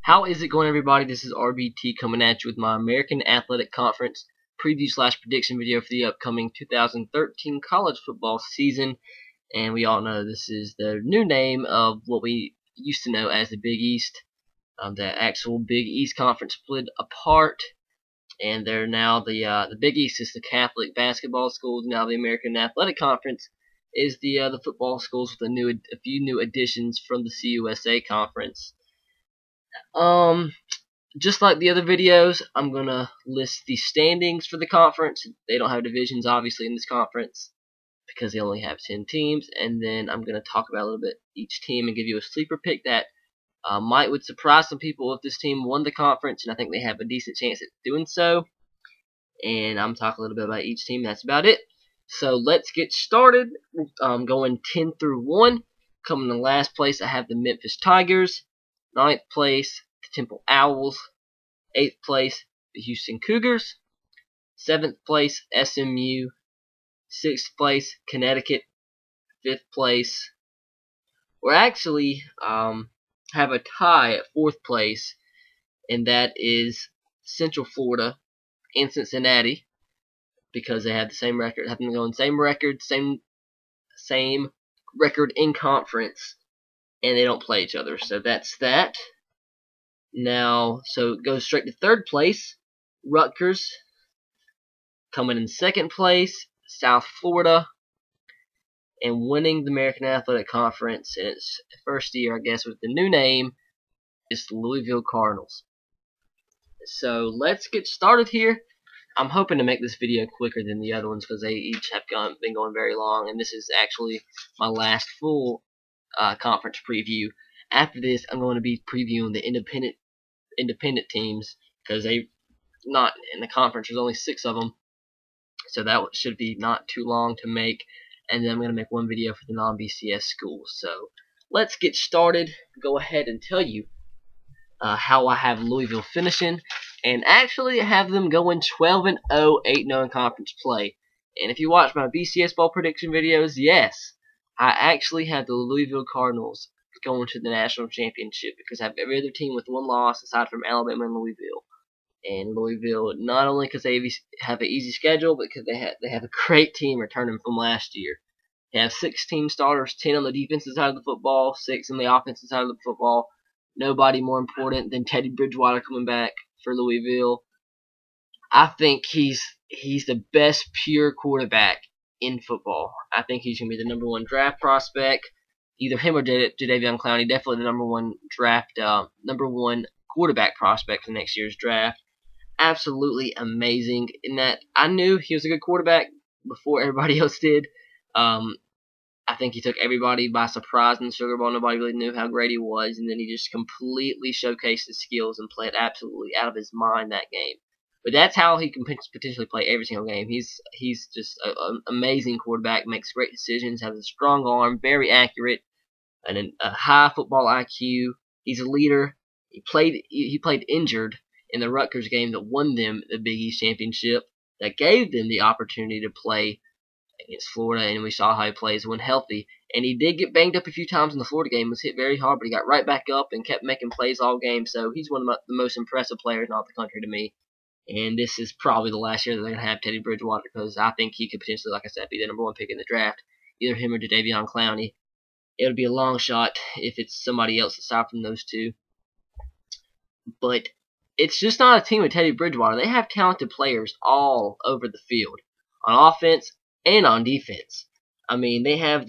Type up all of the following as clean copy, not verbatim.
How is it going, everybody? This is RBT coming at you with my American Athletic Conference preview/prediction video for the upcoming 2013 college football season. And we all know this is the new name of what we used to know as the Big East. The actual Big East Conference split apart, and they're now the Big East is the Catholic basketball schools. Now the American Athletic Conference is the football schools with a few new additions from the CUSA Conference. Just like the other videos, I'm gonna list the standings for the conference. They don't have divisions, obviously, in this conference because they only have 10 teams. And then I'm gonna talk about a little bit each team and give you a sleeper pick that would surprise some people if this team won the conference, and I think they have a decent chance at doing so. And I'm talking a little bit about each team. That's about it. So let's get started. Going 10 through 1. Coming in last place, I have the Memphis Tigers. 9th place, the Temple Owls. 8th place, the Houston Cougars. 7th place, SMU. 6th place, Connecticut. 5th place, we're actually have a tie at 4th place, and that is Central Florida and Cincinnati, because they have the same record, have them going same record, same record in conference, and they don't play each other. So that's that. Now, so it goes straight to 3rd place. Rutgers coming in 2nd place. South Florida, and winning the American Athletic Conference in its first year, I guess, with the new name, is the Louisville Cardinals. So let's get started here. I'm hoping to make this video quicker than the other ones because they each have been going very long, and this is actually my last full conference preview. After this, I'm going to be previewing the independent teams, because they not in the conference. There's only 6 of them, so that should be not too long to make. And then I'm going to make one video for the non-BCS schools. So let's get started. Go ahead and tell you how I have Louisville finishing, and actually have them going 12-0, 8-0 in conference play. And if you watch my BCS ball prediction videos, yes, I actually have the Louisville Cardinals going to the national championship, because I have every other team with 1 loss aside from Alabama and Louisville. And Louisville, not only because they have an easy schedule, but because they have a great team returning from last year. They have 16 starters, 10 on the defensive side of the football, 6 on the offensive side of the football. Nobody more important than Teddy Bridgewater coming back for Louisville. I think he's the best pure quarterback in football. I think he's going to be the #1 draft prospect. Either him or Jadeveon Clowney, definitely the #1 quarterback prospect for next year's draft. Absolutely amazing in that I knew he was a good quarterback before everybody else did. I think he took everybody by surprise in the Sugar Bowl. Nobody really knew how great he was, and then he just completely showcased his skills and played absolutely out of his mind that game. But that's how he can potentially play every single game. He's just an amazing quarterback, makes great decisions, has a strong arm, very accurate, and a high football IQ. He's a leader. He played injured in the Rutgers game that won them the Big East championship, that gave them the opportunity to play against Florida, and we saw how he plays when healthy. And he did get banged up a few times in the Florida game, was hit very hard, but he got right back up and kept making plays all game. So he's one of the most impressive players in all the country to me. And this is probably the last year that they're going to have Teddy Bridgewater, because I think he could potentially, like I said, be the #1 pick in the draft. Either him or Jadeveon Clowney. It would be a long shot if it's somebody else aside from those two. But it's just not a team with Teddy Bridgewater. They have talented players all over the field, on offense and on defense. I mean, they have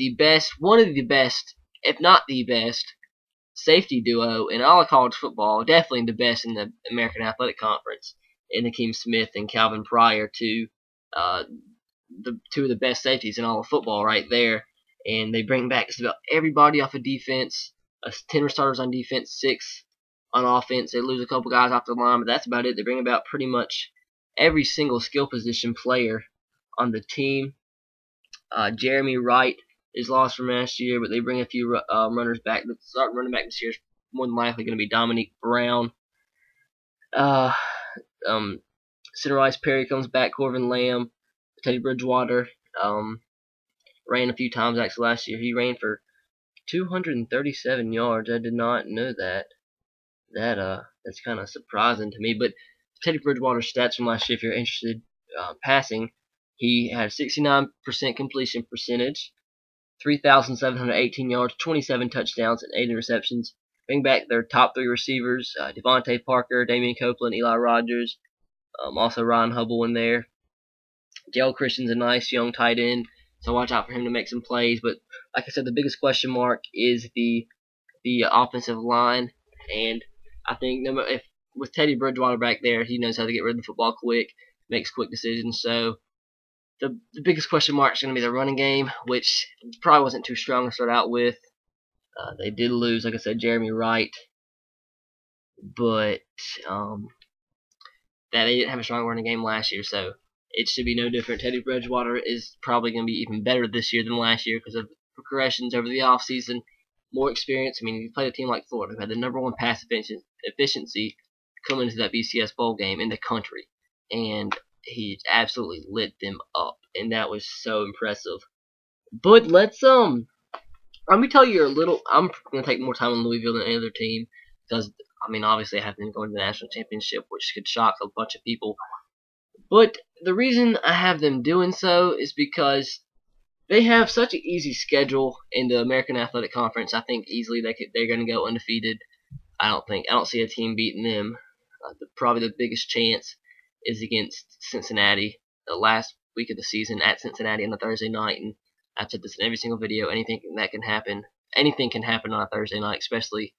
one of the best, if not the best, safety duo in all of college football. Definitely the best in the American Athletic Conference, in Akeem Smith and Calvin Pryor, the 2 of the best safeties in all of football right there. And they bring back just about everybody off of defense. 10 starters on defense, 6 on offense. They lose a couple guys off the line, but that's about it. They bring about pretty much every single skill position player on the team. Jeremy Wright is lost from last year, but they bring a few runners back. The starting running back this year is more than likely going to be Dominique Brown. Rice Perry comes back. Corvin Lamb, Teddy Bridgewater ran a few times actually last year. He ran for 237 yards. I did not know that. That's kind of surprising to me. But Teddy Bridgewater's stats from last year, if you're interested, passing, he had a 69% completion percentage, 3,718 yards, 27 touchdowns, and 8 interceptions. Bring back their top 3 receivers, Devontae Parker, Damian Copeland, Eli Rogers, also Ryan Hubble in there. Jalen Christian's a nice young tight end, so watch out for him to make some plays. But like I said, the biggest question mark is the offensive line, and I think if with Teddy Bridgewater back there, he knows how to get rid of the football quick, makes quick decisions. So the biggest question mark is going to be the running game, which probably wasn't too strong to start out with. They did lose, like I said, Jeremy Wright, but that they didn't have a strong running game last year, so it should be no different. Teddy Bridgewater is probably going to be even better this year than last year because of progressions over the offseason, more experience. I mean, you play a team like Florida, who had the #1 pass efficiency coming into that BCS bowl game in the country, and he absolutely lit them up, and that was so impressive. But let me tell you a little. I'm going to take more time on Louisville than any other team because, I mean, obviously I have them going to the national championship, which could shock a bunch of people. But the reason I have them doing so is because they have such an easy schedule in the American Athletic Conference. I think easily they're going to go undefeated. I don't see a team beating them. Probably the biggest chance is against Cincinnati, the last week of the season at Cincinnati on a Thursday night. And I've said this in every single video. Anything can happen on a Thursday night, especially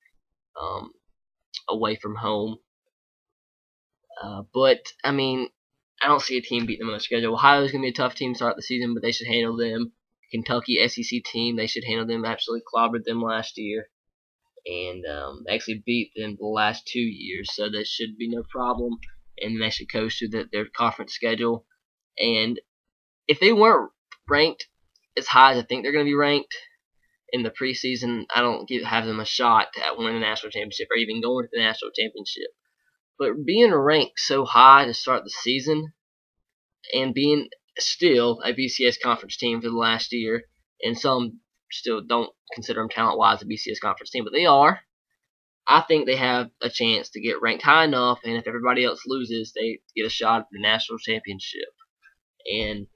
away from home. But I mean, I don't see a team beating them on the schedule. Ohio's going to be a tough team to start the season, but they should handle them. Kentucky SEC team, they should handle them. Absolutely clobbered them last year, and actually beat them the last 2 years, so there should be no problem. And they should coast through their conference schedule. And if they weren't ranked as high as I think they're going to be ranked in the preseason, I don't have them a shot at winning the national championship or even going to the national championship. But being ranked so high to start the season and being still a BCS conference team for the last year, and some still don't consider them talent-wise a BCS conference team, but they are. I think they have a chance to get ranked high enough, and if everybody else loses, they get a shot at the national championship. And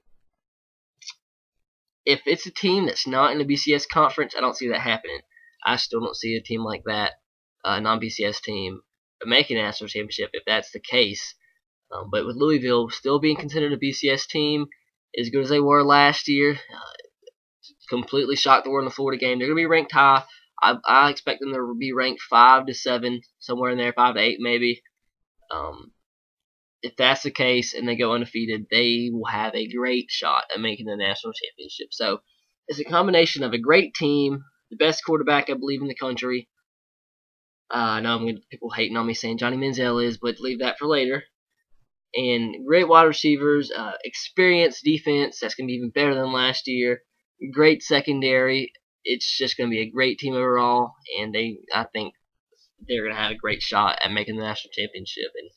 if it's a team that's not in the BCS conference, I don't see that happening. I still don't see a team like that, a non-BCS team, making a national championship if that's the case. But with Louisville still being considered a BCS team, as good as they were last year, completely shocked the world in the Florida game. They're going to be ranked high. I expect them to be ranked 5 to 7, somewhere in there, 5 to 8 maybe. If that's the case and they go undefeated, they will have a great shot at making the national championship. So it's a combination of a great team, the best quarterback I believe in the country. I know I'm going to people hating on me saying Johnny Manziel is, but leave that for later. And great wide receivers, experienced defense that's going to be even better than last year. Great secondary. It's just going to be a great team overall, and I think they're going to have a great shot at making the national championship. And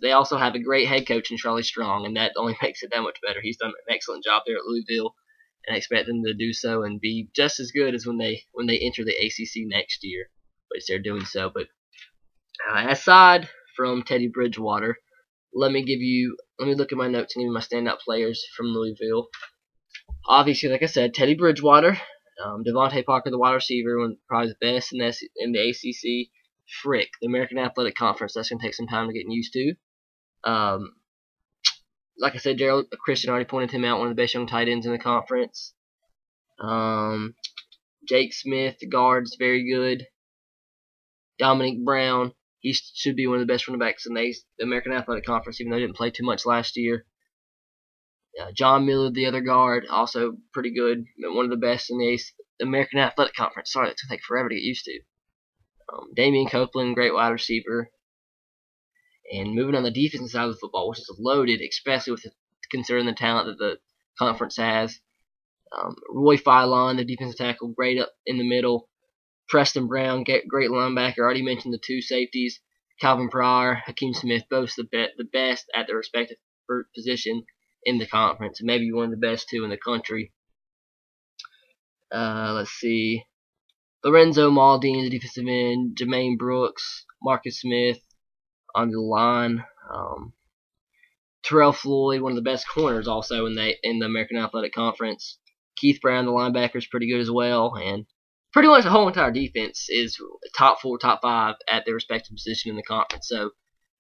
they also have a great head coach in Charlie Strong, and that only makes it that much better. He's done an excellent job there at Louisville, and I expect them to do so and be just as good as when they enter the ACC next year, which they're doing so. But aside from Teddy Bridgewater, let me look at my notes and give you my standout players from Louisville. Obviously, like I said, Teddy Bridgewater, Devontae Parker, the wide receiver, probably the best in the ACC. Frick, the American Athletic Conference, that's going to take some time to get used to. Like I said, Gerald Christian already pointed him out, one of the best young tight ends in the conference. Jake Smith, the guard's very good. Dominic Brown, he should be one of the best running backs in the American Athletic Conference, even though he didn't play too much last year. John Miller, the other guard, also pretty good, one of the best in the American Athletic Conference. Sorry, that's going to take forever to get used to. Damian Copeland, great wide receiver. And moving on the defensive side of the football, which is loaded, especially considering the talent that the conference has. Roy Philon, the defensive tackle, great up in the middle. Preston Brown, great linebacker. Already mentioned the 2 safeties. Calvin Pryor, Hakeem Smith, both the best at their respective position in the conference, and maybe one of the best too in the country. Let's see. Lorenzo Maldini, the defensive end, Jermaine Brooks, Marcus Smith on the line. Terrell Floyd, one of the best corners also in the American Athletic Conference. Keith Brown, the linebacker, is pretty good as well. And pretty much the whole entire defense is top 4, top 5 at their respective position in the conference. So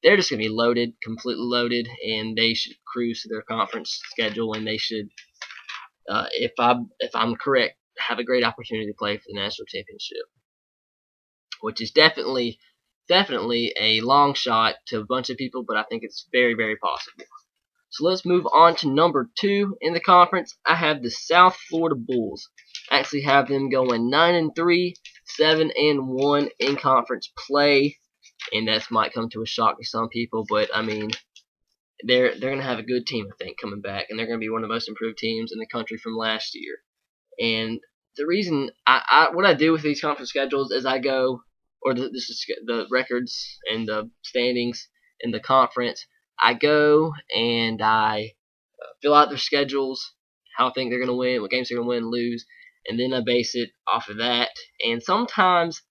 they're just going to be loaded, completely loaded, and they should cruise to their conference schedule, and they should, if I'm correct, have a great opportunity to play for the national championship, which is definitely a long shot to a bunch of people, but I think it's very, very possible. So let's move on to number 2 in the conference. I have the South Florida Bulls. I actually have them going 9-3, 7-1 in conference play, and that might come to a shock to some people, but I mean, they're going to have a good team, I think, coming back, and they're going to be one of the most improved teams in the country from last year. And the reason what I do with these conference schedules is I go, or the records and the standings in the conference, I go and I fill out their schedules, how I think they're going to win, what games they're going to win and lose, and then I base it off of that. And sometimes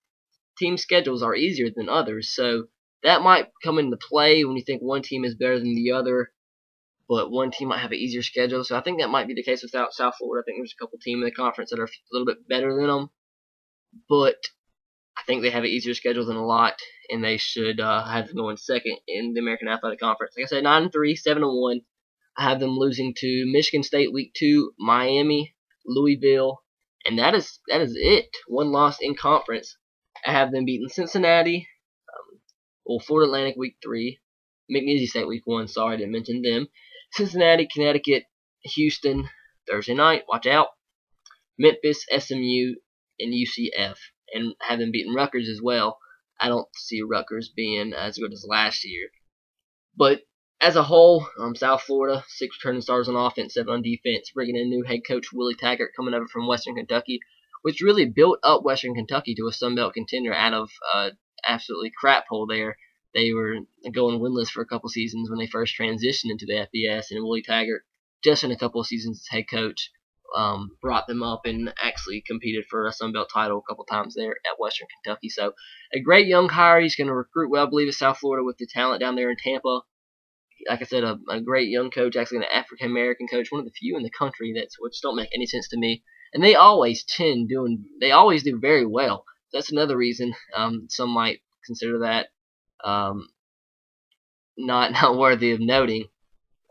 team schedules are easier than others, so that might come into play when you think one team is better than the other, but one team might have an easier schedule. So I think that might be the case with South Florida. I think there's a couple teams in the conference that are a little bit better than them, but I think they have an easier schedule than a lot, and they should have them going second in the American Athletic Conference. Like I said, 9-3, 7-1. I have them losing to Michigan State Week 2, Miami, Louisville, and that is it. One loss in conference. I have them beating Cincinnati, Florida Atlantic Week 3, McNeese State Week 1. Sorry, I didn't mention them. Cincinnati, Connecticut, Houston, Thursday night. Watch out. Memphis, SMU, and UCF. And have them beating Rutgers as well. I don't see Rutgers being as good as last year. But as a whole, South Florida, 6 returning starters on offense, 7 on defense, bringing in new head coach Willie Taggart coming over from Western Kentucky, which really built up Western Kentucky to a Sun Belt contender out of absolutely crap hole there. They were going winless for a couple seasons when they first transitioned into the FBS, and Willie Taggart, just in a couple of seasons as head coach, brought them up and actually competed for a Sun Belt title a couple times there at Western Kentucky. So a great young hire. He's going to recruit well, I believe, at South Florida with the talent down there in Tampa. Like I said, a great young coach, actually an African-American coach, one of the few in the country which don't make any sense to me. And they always do very well. That's another reason some might consider that not worthy of noting.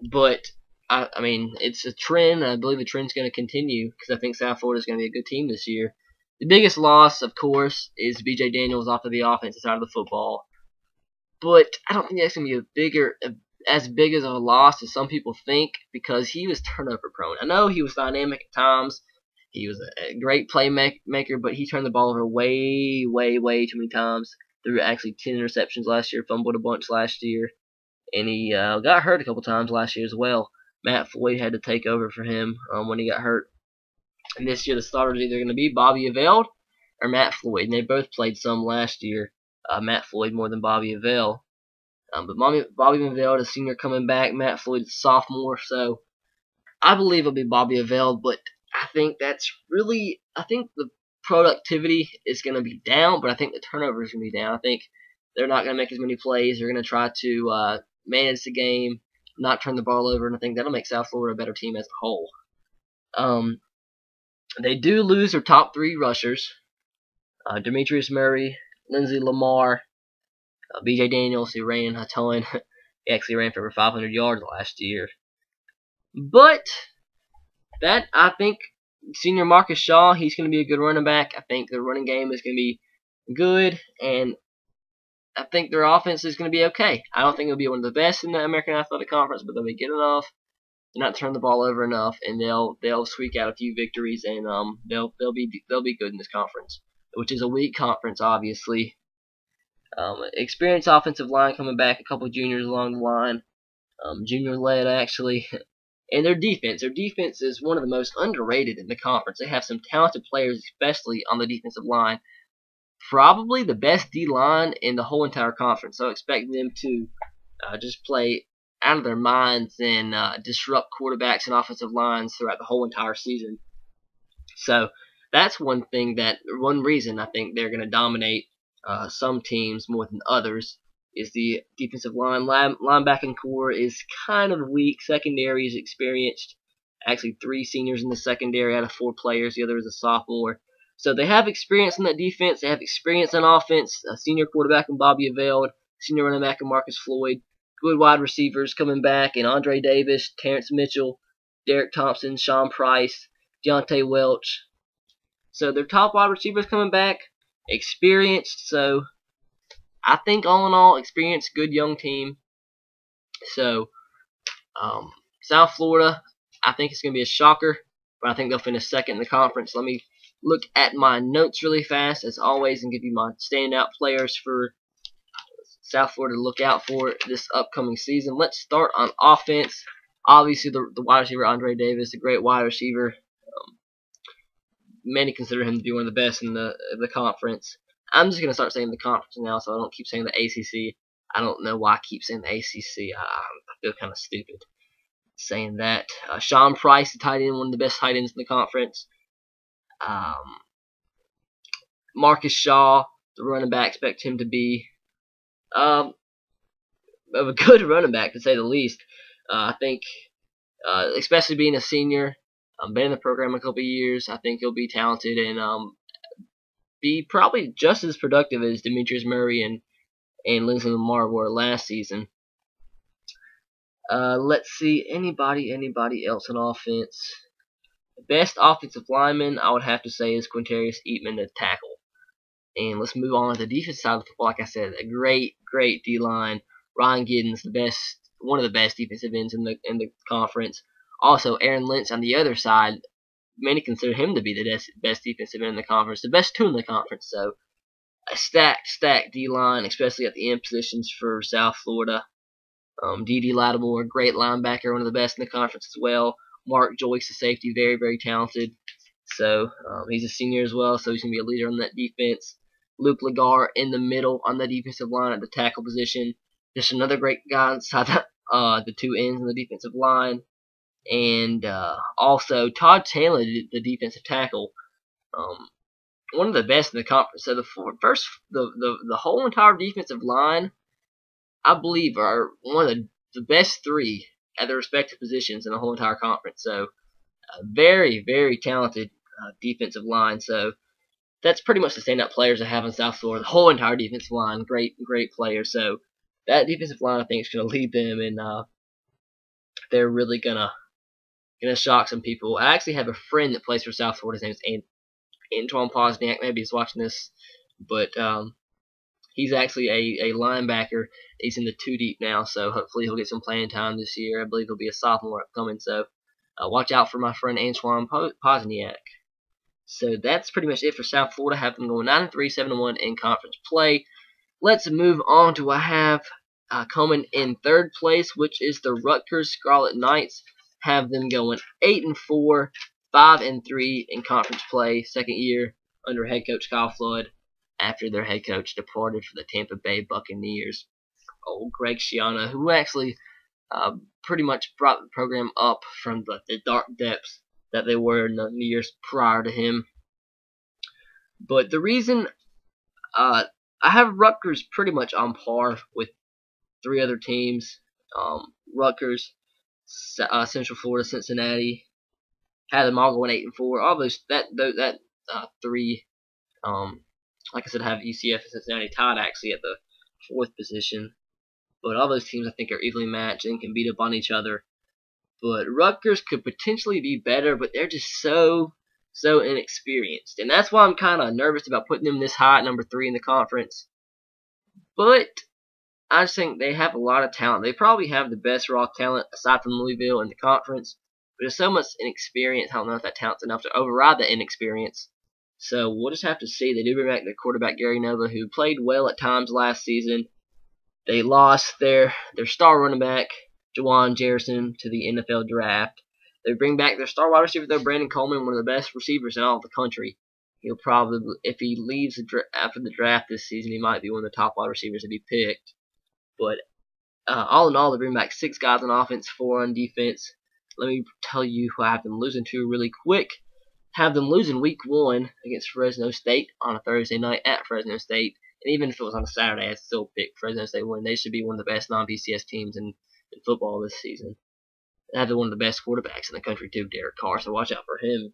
But I mean, it's a trend, and I believe the trend's going to continue because I think South Florida is going to be a good team this year. The biggest loss, of course, is B.J. Daniels off of the offensive side of the football. But I don't think that's going to be as big as a loss as some people think, because he was turnover prone. I know he was dynamic at times. He was a great playmaker, but he turned the ball over way, way, way too many times. Threw actually 10 interceptions last year, fumbled a bunch last year, and he got hurt a couple times last year as well. Matt Floyd had to take over for him when he got hurt. And this year the starter is either going to be Bobby Aveld or Matt Floyd, and they both played some last year. Matt Floyd more than Bobby Aveld. But Bobby Aveld is senior coming back. Matt Floyd is sophomore, so I believe it'll be Bobby Aveld, but I think the productivity is going to be down, but I think the turnover is going to be down. I think they're not going to make as many plays. They're going to try to manage the game, not turn the ball over, and I think that'll make South Florida a better team as a whole. They do lose their top 3 rushers, Demetrius Murray, Lindsey Lamar, B.J. Daniels, who ran a ton. He actually ran for over 500 yards last year. But I think senior Marcus Shaw, he's going to be a good running back. I think the running game is going to be good, and I think their offense is going to be okay. I don't think it'll be one of the best in the American Athletic Conference, but they'll be good enough to not turn the ball over enough, and they'll squeak out a few victories, and they'll be good in this conference, which is a weak conference, obviously. Experienced offensive line coming back, a couple juniors along the line, junior-led actually, and their defense is one of the most underrated in the conference. They have some talented players, especially on the defensive line. Probably the best D-line in the whole entire conference, so expect them to just play out of their minds and disrupt quarterbacks and offensive lines throughout the whole entire season. So that's one reason I think they're going to dominate some teams more than others is the defensive line. Linebacking core is kind of weak. Secondary is experienced. Actually, 3 seniors in the secondary out of 4 players. The other is a sophomore. So they have experience in that defense. They have experience on offense. A senior quarterback in Bobby Aveld, senior running back in Marcus Floyd. Good wide receivers coming back in Andre Davis, Terrence Mitchell, Derek Thompson, Sean Price, Deontay Welch. So their top wide receivers coming back, experienced. So I think all in all, experienced, good young team. So South Florida, I think it's going to be a shocker, but I think they'll finish second in the conference. Let me look at my notes really fast, as always, and give you my standout players for South Florida to look out for this upcoming season. Let's start on offense. Obviously, the wide receiver, Andre Davis, a great wide receiver. Many consider him to be one of the best in the conference. I'm just going to start saying the conference now, so I don't keep saying the ACC. I don't know why I keep saying the ACC. I feel kind of stupid saying that. Sean Price, the tight end, one of the best tight ends in the conference. Marcus Shaw, the running back, expect him to be of a good running back, to say the least. I think, especially being a senior, been in the program a couple of years, I think he'll be talented and be probably just as productive as Demetrius Murray and Lindsey Lamar were last season. Let's see, anybody else on offense? The best offensive lineman, I would have to say, is Quintarius Eatman, the tackle. And let's move on to the defense side of the football. Like I said, a great D-line. Ryan Giddens, one of the best defensive ends in the conference. Also, Aaron Lentz on the other side. Many consider him to be the best defensive end in the conference, the best 2 in the conference. So, a stacked D-line, especially at the end positions for South Florida. D.D. Lattimore, great linebacker, one of the best in the conference as well. Mark Joyce, the safety, very, very talented. So, he's a senior as well, so he's going to be a leader on that defense. Luke Lagar in the middle on the defensive line at the tackle position. Just another great guy inside the 2 ends on the defensive line. And also, Todd Taylor, the defensive tackle, one of the best in the conference. So the whole entire defensive line, I believe, are one of the best 3 at their respective positions in the whole entire conference. So, very, very talented defensive line. So, that's pretty much the standout players I have in South Florida. The whole entire defensive line, great players. So, that defensive line, I think, is going to lead them, and they're really gonna shock some people. I actually have a friend that plays for South Florida. His name is Antoine Posniak. Maybe he's watching this, but he's actually a linebacker. He's in the 2 deep now, so hopefully he'll get some playing time this year. I believe he'll be a sophomore upcoming, so watch out for my friend Antoine Posniak. So that's pretty much it for South Florida. Have them going 9-3, 7-1 in conference play. Let's move on to what I have coming in 3rd place, which is the Rutgers Scarlet Knights. Have them going 8-4, 5-3 in conference play. 2nd year under head coach Kyle Flood, after their head coach departed for the Tampa Bay Buccaneers. Old Greg Schiano, who actually pretty much brought the program up from the dark depths that they were in the years prior to him. But the reason I have Rutgers pretty much on par with 3 other teams. Rutgers, Central Florida, Cincinnati, had them all going 8-4. All those 3. Like I said, I have UCF and Cincinnati tied actually at the 4th position. But all those teams I think are evenly matched and can beat up on each other. But Rutgers could potentially be better, but they're just so inexperienced. And that's why I'm kind of nervous about putting them this high at number 3 in the conference. But I just think they have a lot of talent. They probably have the best raw talent aside from Louisville in the conference. But there's so much inexperience. I don't know if that talent's enough to override the inexperience. So we'll just have to see. They do bring back their quarterback, Gary Nova, who played well at times last season. They lost their star running back, Jawan Jerison, to the NFL draft. They bring back their star wide receiver, though, Brandon Coleman, one of the best receivers in all of the country. He'll probably, if he leaves after the draft this season, he might be one of the top wide receivers to be picked. But all in all, they bring back 6 guys on offense, 4 on defense. Let me tell you who I have them losing to really quick. have them losing week 1 against Fresno State on a Thursday night at Fresno State. And even if it was on a Saturday, I'd still pick Fresno State win. They should be one of the best non-BCS teams in football this season. They have one of the best quarterbacks in the country too, Derek Carr, so watch out for him.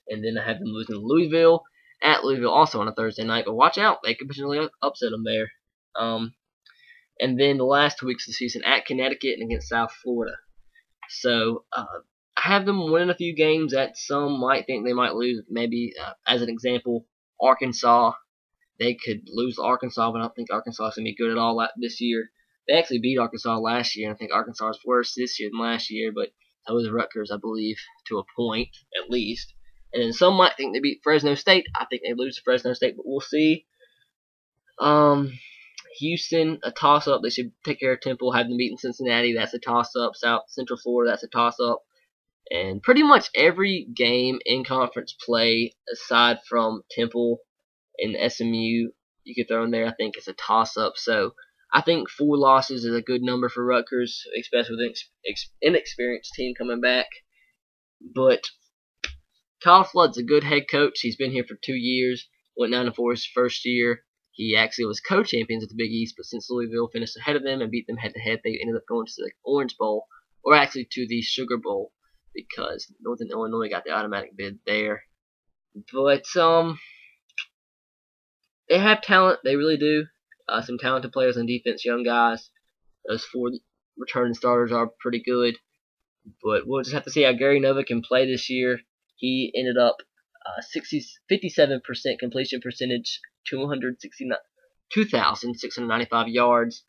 And then I have them losing to Louisville at Louisville also on a Thursday night, but watch out, they could potentially upset them there. And then the last 2 weeks of the season at Connecticut and against South Florida. So I have them winning a few games that some might think they might lose. Maybe as an example, Arkansas. They could lose to Arkansas, but I don't think Arkansas is going to be good at all this year. They actually beat Arkansas last year, and I think Arkansas is worse this year than last year, but so was Rutgers, I believe, to a point, at least. And then some might think they beat Fresno State. I think they lose to Fresno State, but we'll see. Houston, a toss-up. They should take care of Temple, have them beating Cincinnati. That's a toss-up. South Central Florida, that's a toss-up. And pretty much every game in conference play, aside from Temple and SMU, you could throw in there, I think it's a toss-up. So I think 4 losses is a good number for Rutgers, especially with an inexperienced team coming back. But Kyle Flood's a good head coach. He's been here for 2 years, went 9-4 his first year. He actually was co-champions at the Big East, but since Louisville finished ahead of them and beat them head-to-head, they ended up going to the Orange Bowl, or actually to the Sugar Bowl, because Northern Illinois got the automatic bid there. But they have talent, they really do. Some talented players on defense, young guys. Those 4 returning starters are pretty good. But we'll just have to see how Gary Nova can play this year. He ended up 57% completion percentage, 2,695 yards,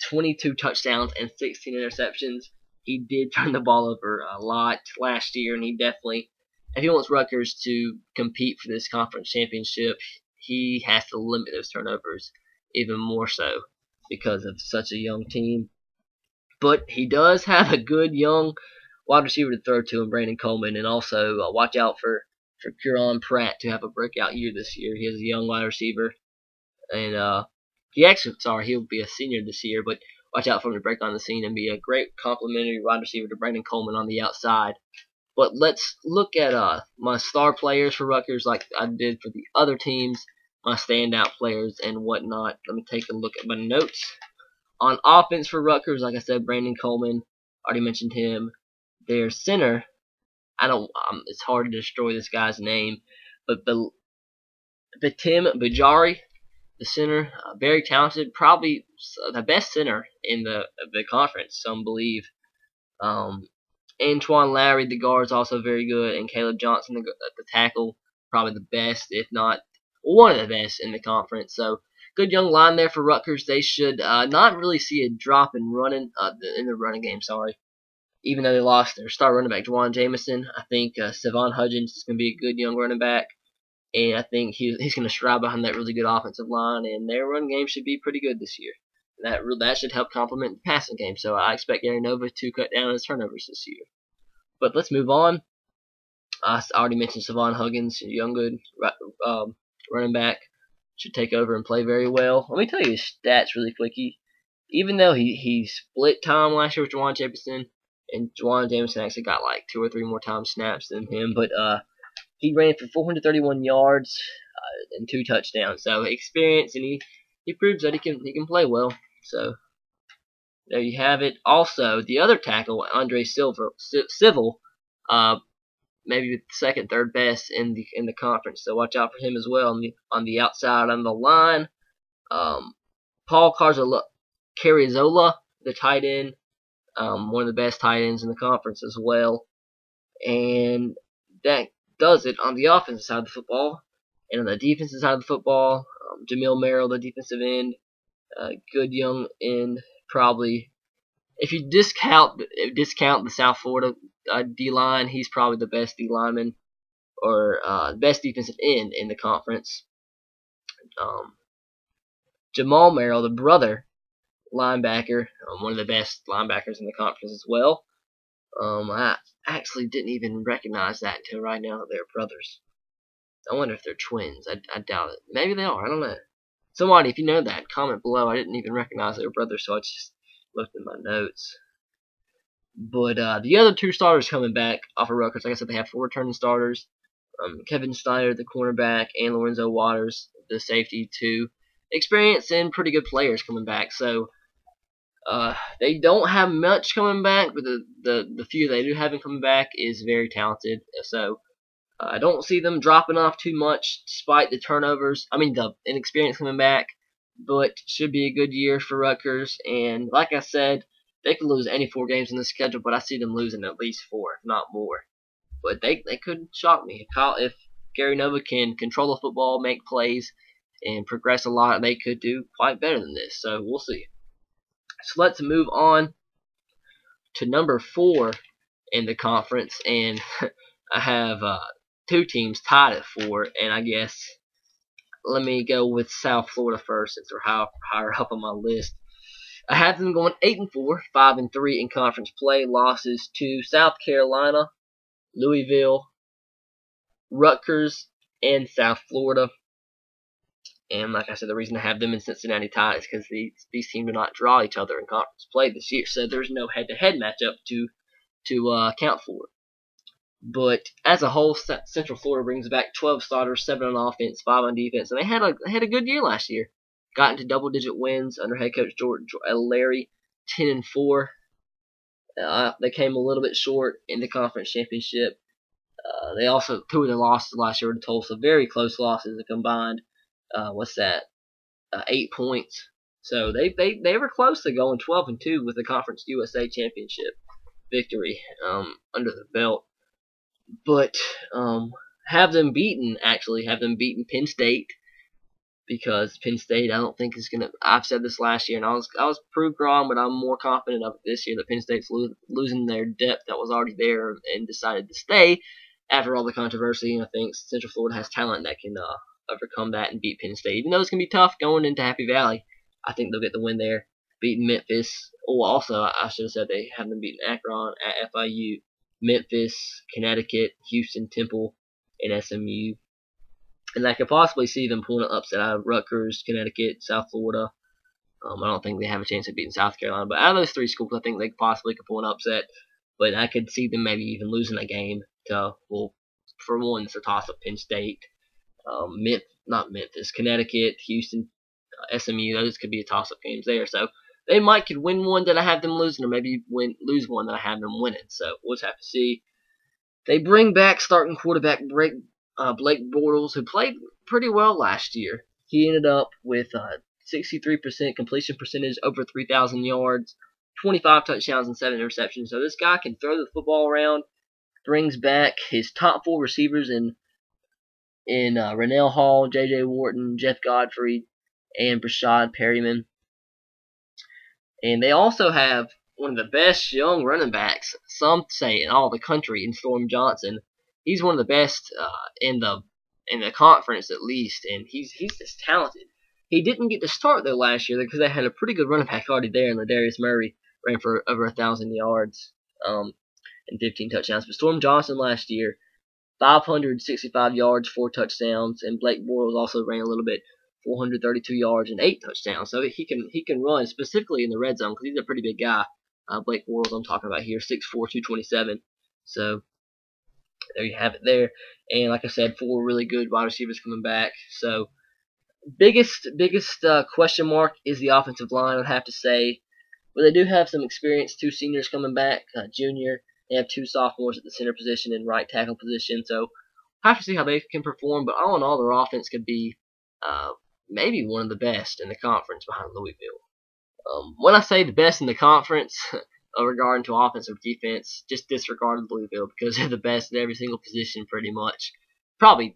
22 touchdowns, and 16 interceptions. He did turn the ball over a lot last year, and he definitely, if he wants Rutgers to compete for this conference championship, he has to limit those turnovers even more so because of such a young team. But he does have a good young wide receiver to throw to in Brandon Coleman, and also watch out for Curon Pratt to have a breakout year this year. He is a young wide receiver, and he'll be a senior this year, but watch out for him to break on the scene and be a great complementary wide receiver to Brandon Coleman on the outside. But let's look at my star players for Rutgers like I did for the other teams, my standout players and whatnot. Let me take a look at my notes. On offense for Rutgers, like I said, Brandon Coleman, already mentioned him. Their center, it's hard to destroy this guy's name, but Tim Bajari, the center, very talented, probably the best center in the conference, some believe. Antoine Lowry, the guard, is also very good, and Caleb Johnson, the tackle, probably the best, if not one of the best in the conference. So good young line there for Rutgers. They should not really see a drop in in the running game. Even though they lost their star running back, Juwan Jamison. I think Savon Hudgens is going to be a good young running back, and I think he's going to stride behind that really good offensive line, and their run game should be pretty good this year. That should help complement the passing game, so I expect Gary Nova to cut down his turnovers this year. But let's move on. I already mentioned Savon Huggins, young good running back, should take over and play very well. Let me tell you his stats really quickly. Even though he split time last year with Juwan Jamison, and Juwan Jamison actually got like 2 or 3 more time snaps than him, but he ran for 431 yards and 2 touchdowns. So experience, and he proves that he can play well. So there you have it. Also, the other tackle, Andre Civil, maybe the second, third best in the conference. So watch out for him as well on the outside on the line. Paul Carrizzola, the tight end, one of the best tight ends in the conference as well. And that does it on the offensive side of the football. And on the defensive side of the football, Jamil Merrill, the defensive end, good young end, probably. If you discount the South Florida D-line, he's probably the best D-lineman or best defensive end in the conference. Jamal Merrill, the brother linebacker, one of the best linebackers in the conference as well. I actually didn't even recognize that until right now that they're brothers. I wonder if they're twins. I doubt it. Maybe they are. I don't know. Somebody, if you know that, comment below. I didn't even recognize they were brothers, so I just looked at my notes. But the other 2 starters coming back off of Rutgers, like I said, they have 4 returning starters. Kevin Snyder, the cornerback, and Lorenzo Waters, the safety, 2 experienced and pretty good players coming back. So they don't have much coming back, but the few they do have coming back is very talented. So I don't see them dropping off too much despite the turnovers. I mean, the inexperience coming back, but should be a good year for Rutgers. And like I said, they could lose any 4 games in the schedule, but I see them losing at least 4, if not more. But they could shock me. If Gary Nova can control the football, make plays, and progress a lot, they could do quite better than this. So we'll see. So let's move on to number 4 in the conference, and I have 2 teams tied at 4, and I guess let me go with South Florida first, since they're higher up on my list. I have them going 8-4, 5-3 in conference play. Losses to South Carolina, Louisville, Rutgers, and South Florida. And like I said, the reason I have them in Cincinnati tied is because these teams do not draw each other in conference play this year, so there's no head-to-head matchup to account for. But as a whole, Central Florida brings back 12 starters, 7 on offense, 5 on defense, and they had a good year last year. Got into double-digit wins under head coach Larry, 10-4. They came a little bit short in the conference championship. They also 2 of their losses last year were to Tulsa, very close losses, a combined 8 points. So they were close to going 12-2 with the Conference USA Championship victory under the belt. But have them beaten Penn State, because Penn State I don't think is gonna. I've said this last year, and I was proved wrong, but I'm more confident of it this year that Penn State's losing their depth that was already there and decided to stay after all the controversy. And I think Central Florida has talent that can overcome that and beat Penn State. Even though it's gonna be tough going into Happy Valley, I think they'll get the win there, beating Memphis. Oh, also I should have said they have them beating Akron at FIU, Memphis, Connecticut, Houston, Temple, and SMU. And I could possibly see them pulling an upset out of Rutgers, Connecticut, South Florida. I don't think they have a chance of beating South Carolina. But out of those 3 schools, I think they possibly could pull an upset. But I could see them maybe even losing a game to, well, for one, it's a toss-up Penn State. Not Memphis, Connecticut, Houston, SMU. Those could be a toss-up games there. So they could win one that I have them losing, or maybe lose one that I have them winning. So we'll just have to see. They bring back starting quarterback Blake Bortles, who played pretty well last year. He ended up with 63% completion percentage, over 3,000 yards, 25 touchdowns, and 7 interceptions. So this guy can throw the football around. Brings back his top 4 receivers in Rennell Hall, J.J. Wharton, Jeff Godfrey, and Brashad Perryman. And they also have one of the best young running backs, some say, in all the country, in Storm Johnson. He's one of the best in the conference, at least, and he's just talented. He didn't get to start though last year because they had a pretty good running back already there, and Ladarius Murray ran for over 1,000 yards and 15 touchdowns. But Storm Johnson last year, 565 yards, 4 touchdowns, and Blake Bortles also ran a little bit, 432 yards and 8 touchdowns. So he can run specifically in the red zone because he's a pretty big guy. Blake Bortles I'm talking about here, 6'4", 227. So there you have it there. And like I said, 4 really good wide receivers coming back. So biggest question mark is the offensive line, I'd have to say. But they do have some experience, 2 seniors coming back, junior. They have 2 sophomores at the center position and right tackle position. So have to see how they can perform. But all in all, their offense could be maybe one of the best in the conference behind Louisville. When I say the best in the conference, regarding to offense or defense, just disregard Louisville because they're the best at every single position pretty much. Probably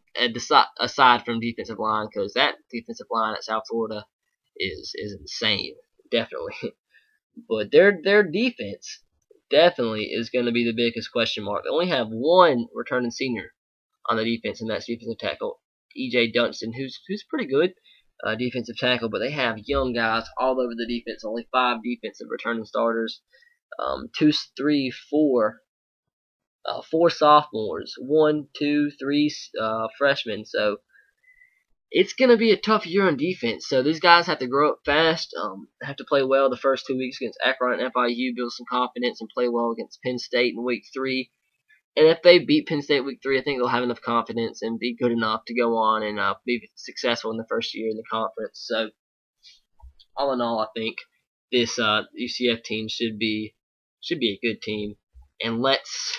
aside from defensive line, because that defensive line at South Florida is insane, definitely. But their defense definitely is going to be the biggest question mark. They only have 1 returning senior on the defense, and that's defensive tackle E.J. Dunston, who's pretty good defensive tackle. But they have young guys all over the defense. Only 5 defensive returning starters. 4 sophomores, 1, 2, 3 freshmen. So it's going to be a tough year on defense. So these guys have to grow up fast, have to play well the first 2 weeks against Akron and FIU, build some confidence, and play well against Penn State in week 3. And if they beat Penn State week 3, I think they'll have enough confidence and be good enough to go on and be successful in the first year in the conference. So all in all, I think this UCF team should be a good team. And let's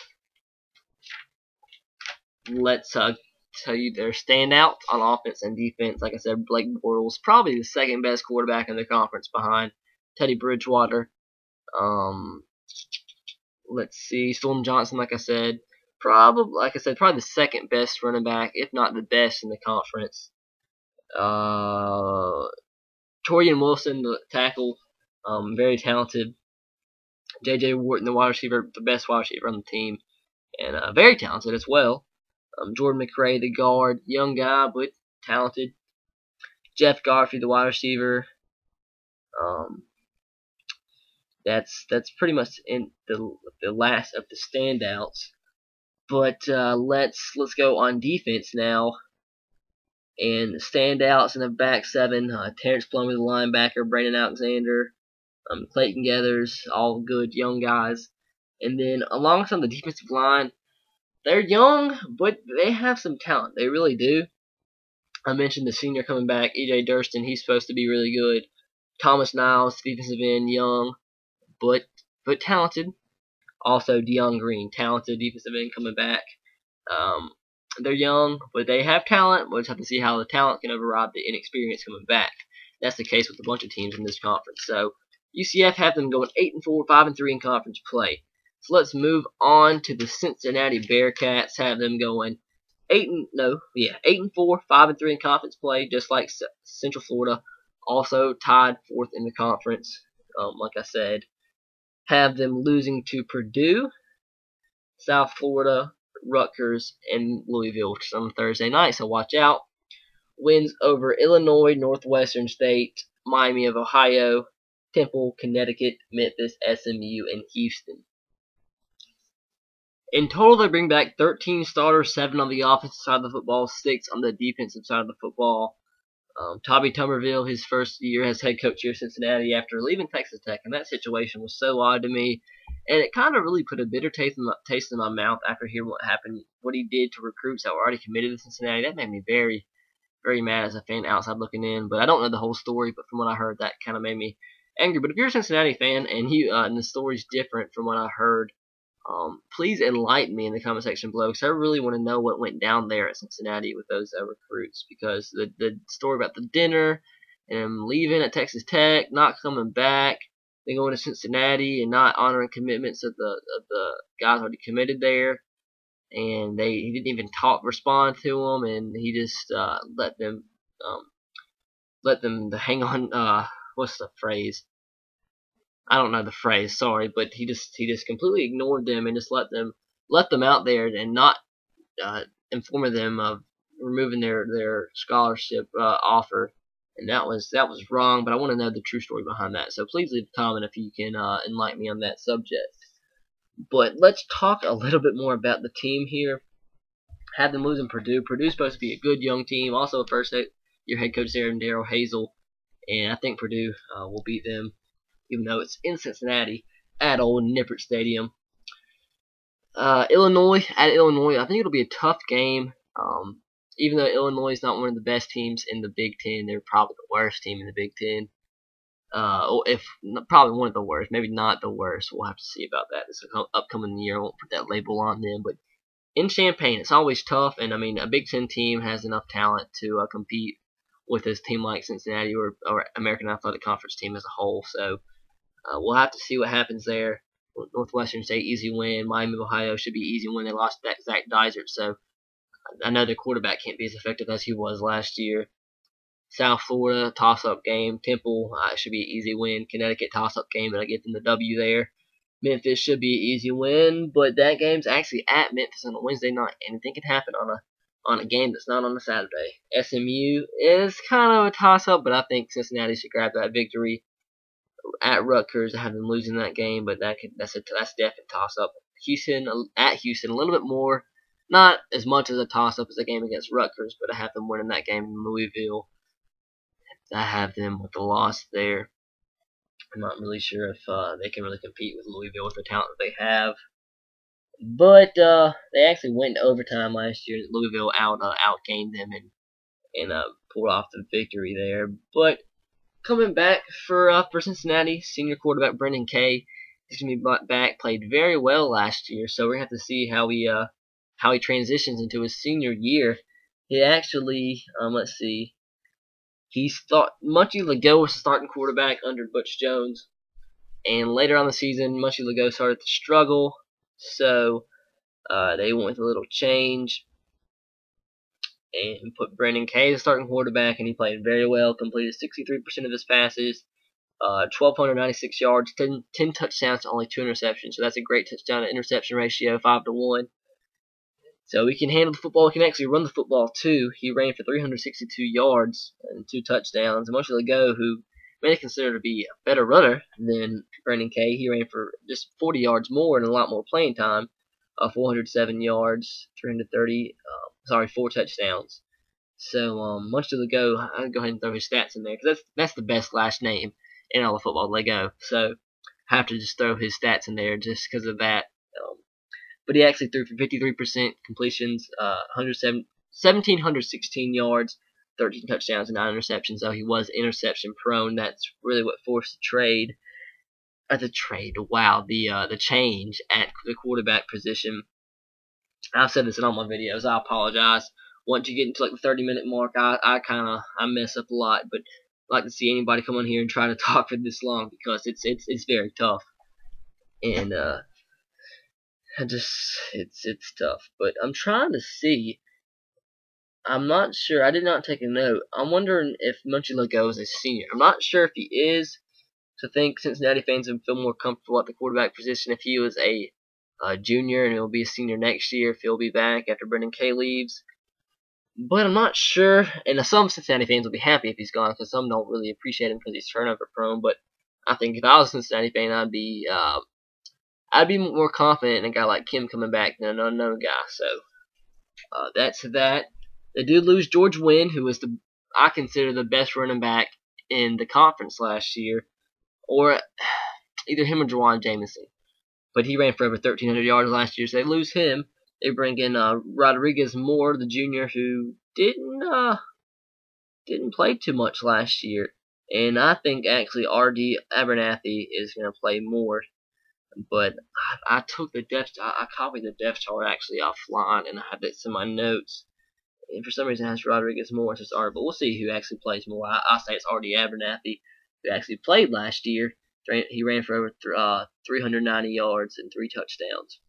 tell you their standouts on offense and defense. Like I said, Blake Bortles, probably the second best quarterback in the conference behind Teddy Bridgewater. Let's see, Storm Johnson, like I said, probably the second best running back, if not the best in the conference. Torian Wilson, the tackle, very talented. J.J. Wharton, the wide receiver, the best wide receiver on the team, and very talented as well. Jordan McRae, the guard, young guy but talented. Jeff Garfield, the wide receiver. That's pretty much in the last of the standouts. But let's go on defense now. And the standouts in the back seven: Terrence Plummer, the linebacker, Brandon Alexander, Clayton Gathers, all good young guys. And then alongside the defensive line, they're young, but they have some talent. They really do. I mentioned the senior coming back, E.J. Durston. He's supposed to be really good. Thomas Niles, defensive end, young, but talented. Also, Deion Green, talented defensive end coming back. They're young, but they have talent. We'll just have to see how the talent can override the inexperience coming back. That's the case with a bunch of teams in this conference. So UCF have them going 8-4, 5-3 in conference play. So let's move on to the Cincinnati Bearcats. Have them going 8-4, 5-3 in conference play, just like Central Florida. Also tied 4th in the conference. Like I said, have them losing to Purdue, South Florida, Rutgers, and Louisville, which is on Thursday night. So watch out. Wins over Illinois, Northwestern State, Miami of Ohio, Temple, Connecticut, Memphis, SMU, and Houston. In total, they bring back 13 starters, 7 on the offensive side of the football, 6 on the defensive side of the football. Tommy Tuberville, his first year as head coach here at Cincinnati after leaving Texas Tech, and that situation was so odd to me, and it kind of really put a bitter taste in my mouth after hearing what happened, what he did to recruits that were already committed to Cincinnati. That made me very, very mad as a fan outside looking in, but I don't know the whole story, but from what I heard, that kind of made me angry. But if you're a Cincinnati fan and and the story's different from what I heard, please enlighten me in the comment section below, because I really want to know what went down there at Cincinnati with those recruits, because the story about the dinner and him leaving at Texas Tech, not coming back, then going to Cincinnati and not honoring commitments of the guys already committed there, and he didn't even respond to them, and he just let them hang on. What's the phrase? I don't know the phrase, sorry, but he just completely ignored them and just let them out there and not informing them of removing their scholarship offer, and that was wrong. But I want to know the true story behind that, so please leave a comment if you can enlighten me on that subject. But let's talk a little bit more about the team here. Have them losing Purdue. Purdue's supposed to be a good young team. Also, first year head coach there, Darrell Hazel, and I think Purdue will beat them, even though it's in Cincinnati at Old Nippert Stadium. Illinois, I think it'll be a tough game. Even though Illinois is not one of the best teams in the Big Ten, they're probably the worst team in the Big Ten. Probably one of the worst, maybe not the worst. We'll have to see about that this upcoming year. I won't put that label on them, but in Champaign, it's always tough. And I mean, a Big Ten team has enough talent to compete with a team like Cincinnati or American Athletic Conference team as a whole. So we'll have to see what happens there. Northwestern State, easy win. Miami of Ohio should be easy win. They lost Zach Dysert, so I know their quarterback can't be as effective as he was last year. South Florida, toss-up game. Temple should be an easy win. Connecticut, toss-up game, but I get them the W there. Memphis should be an easy win, but that game's actually at Memphis on a Wednesday night. Anything can happen on a game that's not on a Saturday. SMU is kind of a toss-up, but I think Cincinnati should grab that victory. At Rutgers, I have them losing that game, but that's a definite toss-up. Houston, at Houston, a little bit more Not as much as a toss-up as a game against Rutgers, but I have them winning that game in Louisville. I have them with the loss there. I'm not really sure if they can really compete with Louisville with the talent that they have. But they actually went to overtime last year. Louisville outgained them and pulled off the victory there. But coming back for Cincinnati, senior quarterback Brendan Kay, he's gonna be brought back. Played very well last year, so we're gonna have to see how he transitions into his senior year. He actually, let's see, Munchie Legault was the starting quarterback under Butch Jones, and later on in the season, Munchie Legault started to struggle, so they went with a little change and put Brendan Kay as starting quarterback, and he played very well, completed 63% of his passes, 1,296 yards, 10 touchdowns to only 2 interceptions, so that's a great touchdown to interception ratio, 5-1. So he can handle the football. He can actually run the football too. He ran for 362 yards and 2 touchdowns. And Munchie Legault, who many consider to be a better runner than Brendan Kay, he ran for just 40 yards more and a lot more playing time. 407 yards, 4 touchdowns. So Munchie Legault, I'll go ahead and throw his stats in there because that's the best last name in all of football, Legault. So I have to just throw his stats in there just because of that. But he actually threw for 53% completions, 1,716 yards, 13 touchdowns, and 9 interceptions. So he was interception prone. That's really what forced the trade. The change at the quarterback position. I've said this in all my videos. I apologize. Once you get into like the 30-minute mark, I mess up a lot. But I'd like to see anybody come on here and try to talk for this long because it's very tough. And it's tough, but I'm trying to see. I'm not sure. I did not take a note. I'm wondering if Munchie Legault is a senior. I'm not sure if he is. So I think Cincinnati fans would feel more comfortable at the quarterback position if he was a junior and he'll be a senior next year. If he'll be back after Brendan Kay leaves. But I'm not sure. And some Cincinnati fans will be happy if he's gone because some don't really appreciate him because he's turnover prone. But I think if I was a Cincinnati fan, I'd be more confident in a guy like Kim coming back than an unknown guy. So that's that. They did lose George Wynn, who was I consider the best running back in the conference last year, or either him or Jawan Jamison. But he ran for over 1,300 yards last year, so they lose him. They bring in Rodriguez Moore, the junior, who didn't play too much last year, and I think actually R.D. Abernathy is going to play more. But I took the depth. I copied the depth chart actually offline, and I have this in my notes. And for some reason, it has Rodriguez Moore as starter. But we'll see who actually plays more. I say it's already Abernathy, who actually played last year. He ran for over 390 yards and 3 touchdowns.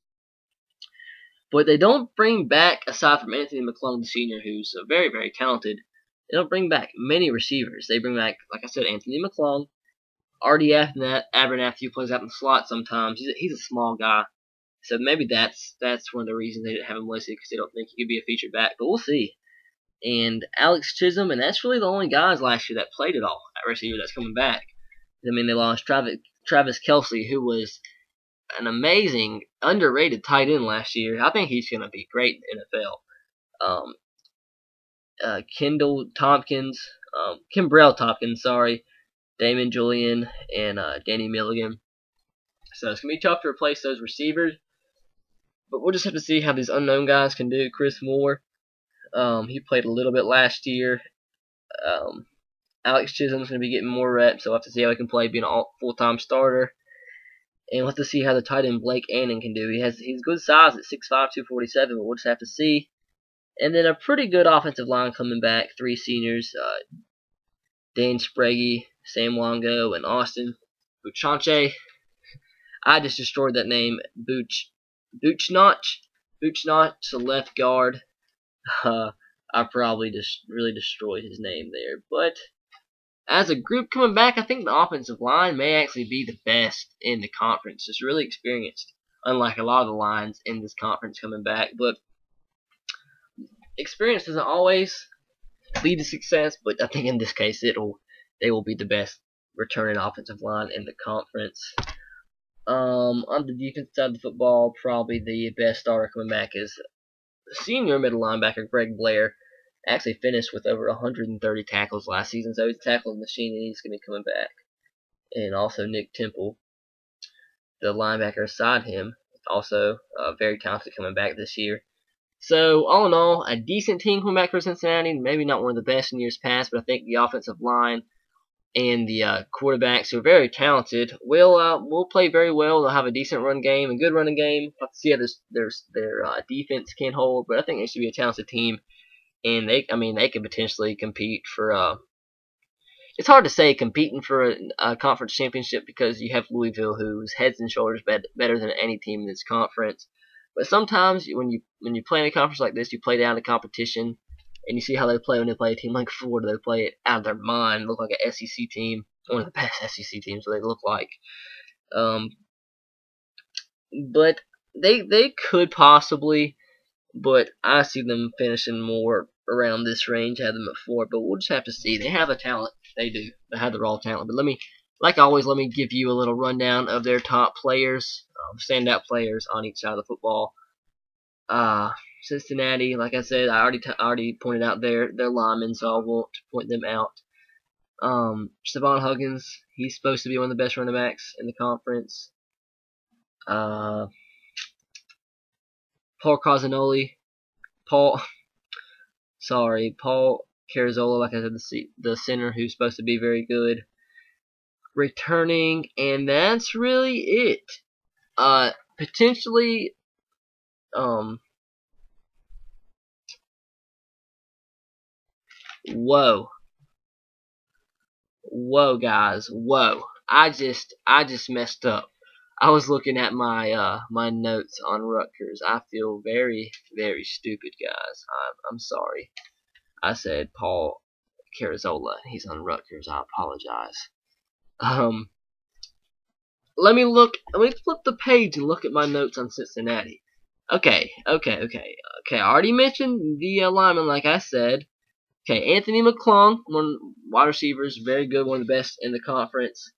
But they don't bring back, aside from Anthony McClung, the senior, who's very, very talented. They don't bring back many receivers. They bring back, like I said, Anthony McClung. R.D. Abernathy, who plays out in the slot sometimes. He's a small guy, so maybe that's one of the reasons they didn't have him listed because they don't think he could be a featured back. But we'll see. And Alex Chisholm, and that's really the only guys last year that played at all at receiver that's coming back. I mean, they lost Travis Kelce, who was an amazing, underrated tight end last year. I think he's gonna be great in the NFL. Kimbrell Tompkins, sorry. Damon Julian, and Danny Milligan. So it's going to be tough to replace those receivers. But we'll just have to see how these unknown guys can do. Chris Moore, he played a little bit last year. Alex Chisholm's going to be getting more reps, so we'll have to see how he can play being a full-time starter. And we'll have to see how the tight end Blake Annan can do. He's good size at 6'5", 247, but we'll just have to see. And then a pretty good offensive line coming back. 3 seniors, Dan Sprague, Sam Longo, and Austin Buchanche. I just destroyed that name. Buchnach, the left guard. I probably just really destroyed his name there. But as a group coming back, I think the offensive line may actually be the best in the conference. It's really experienced, unlike a lot of the lines in this conference coming back. But experience doesn't always lead to success, but I think in this case they will be the best returning offensive line in the conference. On the defense side of the football, probably the best starter coming back is senior middle linebacker Greg Blair actually finished with over 130 tackles last season, so he's a tackling machine, and he's going to be coming back. And also Nick Temple, the linebacker beside him, also very talented, coming back this year. So, all in all, a decent team coming back for Cincinnati. Maybe not one of the best in years past, but I think the offensive line and the quarterbacks, who are very talented, will play very well. They'll have a decent run game, a good running game. Have to see how their defense can hold, but I think they should be a talented team, and they could potentially compete for. It's hard to say competing for a conference championship, because you have Louisville, who's heads and shoulders better than any team in this conference. But sometimes when you play in a conference like this, you play down to competition, and you see how they play when they play a team like Florida. They play it out of their mind, look like an SEC team, one of the best SEC teams they look like. But they could possibly, but I see them finishing more around this range. I have them at 4, but we'll just have to see. They have the talent. They do. They have the raw talent. But like always, let me give you a little rundown of their top players, standout players on each side of the football. Cincinnati, like I said, I already pointed out their linemen, so I won't point them out. Stephon Huggins, he's supposed to be one of the best running backs in the conference. Paul Carrizolo, like I said, the center, who's supposed to be very good, returning, and that's really it. Potentially, whoa, guys, whoa! I just messed up. I was looking at my my notes on Rutgers. I feel very, very stupid, guys. I'm sorry. I said Paul Carrizolo. He's on Rutgers. I apologize. Let me flip the page and look at my notes on Cincinnati. Okay. I already mentioned the lineman, like I said. Okay, Anthony McClung, one wide receivers, very good, one of the best in the conference.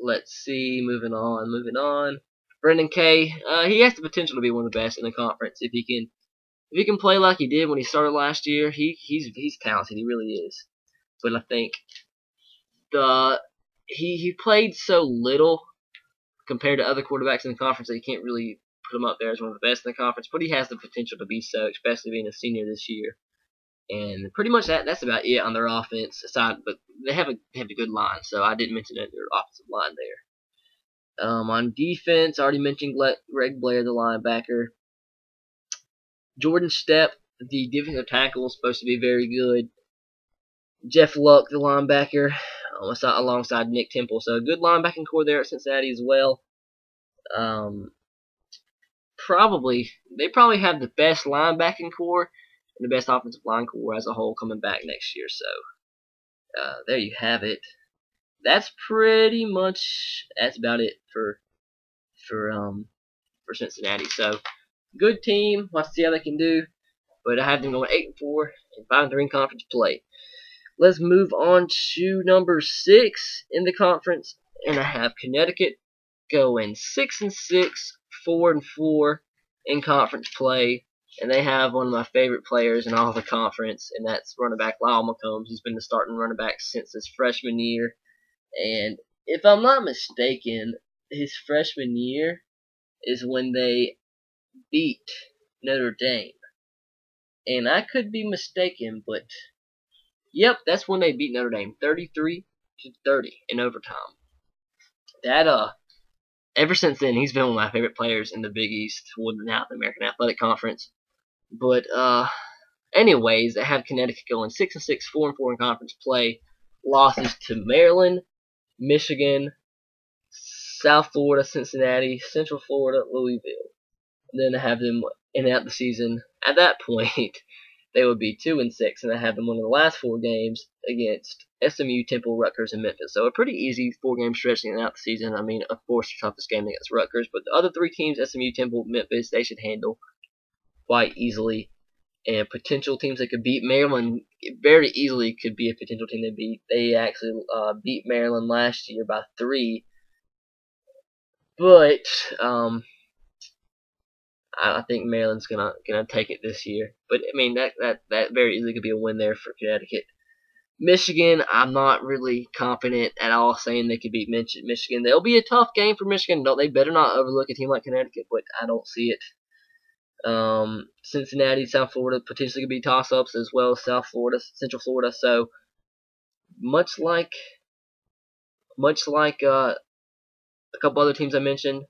Let's see, moving on. Brendan Kay, he has the potential to be one of the best in the conference if he can play like he did when he started last year. He's talented, he really is. But I think he played so little compared to other quarterbacks in the conference that you can't really put him up there as one of the best in the conference. But he has the potential to be so, especially being a senior this year. And pretty much that's about it on their offense aside, but they have a good line, so I didn't mention their offensive line there. On defense, I already mentioned Greg Blair, the linebacker. Jordan Stepp, the defensive tackle, is supposed to be very good. Jeff Luck, the linebacker, alongside Nick Temple. So a good linebacking core there at Cincinnati as well. They probably have the best linebacking core and the best offensive line core as a whole coming back next year. So there you have it. That's about it for Cincinnati. So good team. Let's see how they can do. But I have them going 8-4 and 5-3 in conference play. Let's move on to number 6 in the conference, and I have Connecticut going 6-6, 4-4 in conference play. And they have one of my favorite players in all the conference, and that's running back Lyle McCombs. He's been the starting running back since his freshman year. And if I'm not mistaken, his freshman year is when they beat Notre Dame. And I could be mistaken, but yep, that's when they beat Notre Dame, 33-30 in overtime. Ever since then, he's been one of my favorite players in the Big East, now the American Athletic Conference. But anyways, they have Connecticut going 6-6, 4-4 in conference play. Losses to Maryland, Michigan, South Florida, Cincinnati, Central Florida, Louisville. And then I have them end out the season. At that point, they would be 2-6, and I have them winning the last 4 games against SMU, Temple, Rutgers, and Memphis. So a pretty easy 4-game stretch to end out the season. I mean, of course, the toughest game against Rutgers, but the other 3 teams, SMU, Temple, Memphis, they should handle quite easily. And potential teams that could beat Maryland very easily could be a potential team they beat. They actually beat Maryland last year by 3. But I think Maryland's gonna take it this year. But I mean that very easily could be a win there for Connecticut. Michigan, I'm not really confident at all saying they could beat Michigan. They'll be a tough game for Michigan. They better not overlook a team like Connecticut, but I don't see it. Cincinnati, South Florida potentially could be toss-ups as well as South Florida, Central Florida. So much like a couple other teams I mentioned,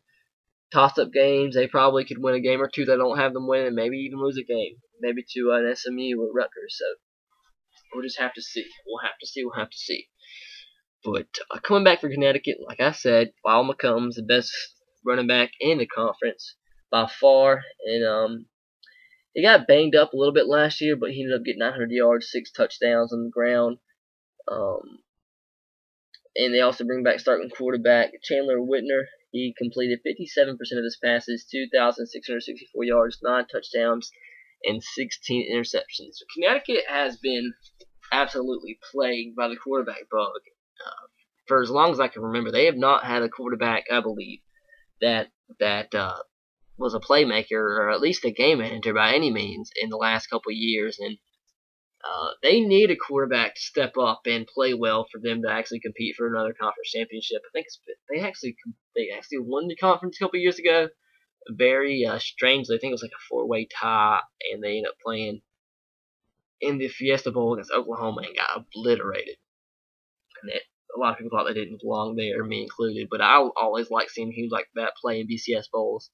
toss-up games. They probably could win a game or two that don't have them win, and maybe even lose a game, maybe to an SMU or Rutgers. So we'll just have to see. We'll have to see. But coming back for Connecticut, like I said, Lyle McCombs, the best running back in the conference by far, and he got banged up a little bit last year, but he ended up getting 900 yards, 6 touchdowns on the ground. And they also bring back starting quarterback Chandler Whitner. He completed 57% of his passes, 2,664 yards, 9 touchdowns, and 16 interceptions. So Connecticut has been absolutely plagued by the quarterback bug. For as long as I can remember, they have not had a quarterback, I believe, that was a playmaker or at least a game manager by any means in the last couple of years. And they need a quarterback to step up and play well for them to actually compete for another conference championship. I think they actually won the conference a couple of years ago. Very strangely, I think it was like a 4-way tie, and they ended up playing in the Fiesta Bowl against Oklahoma and got obliterated. And a lot of people thought they didn't belong there, me included. But I always like seeing teams like that play in BCS bowls.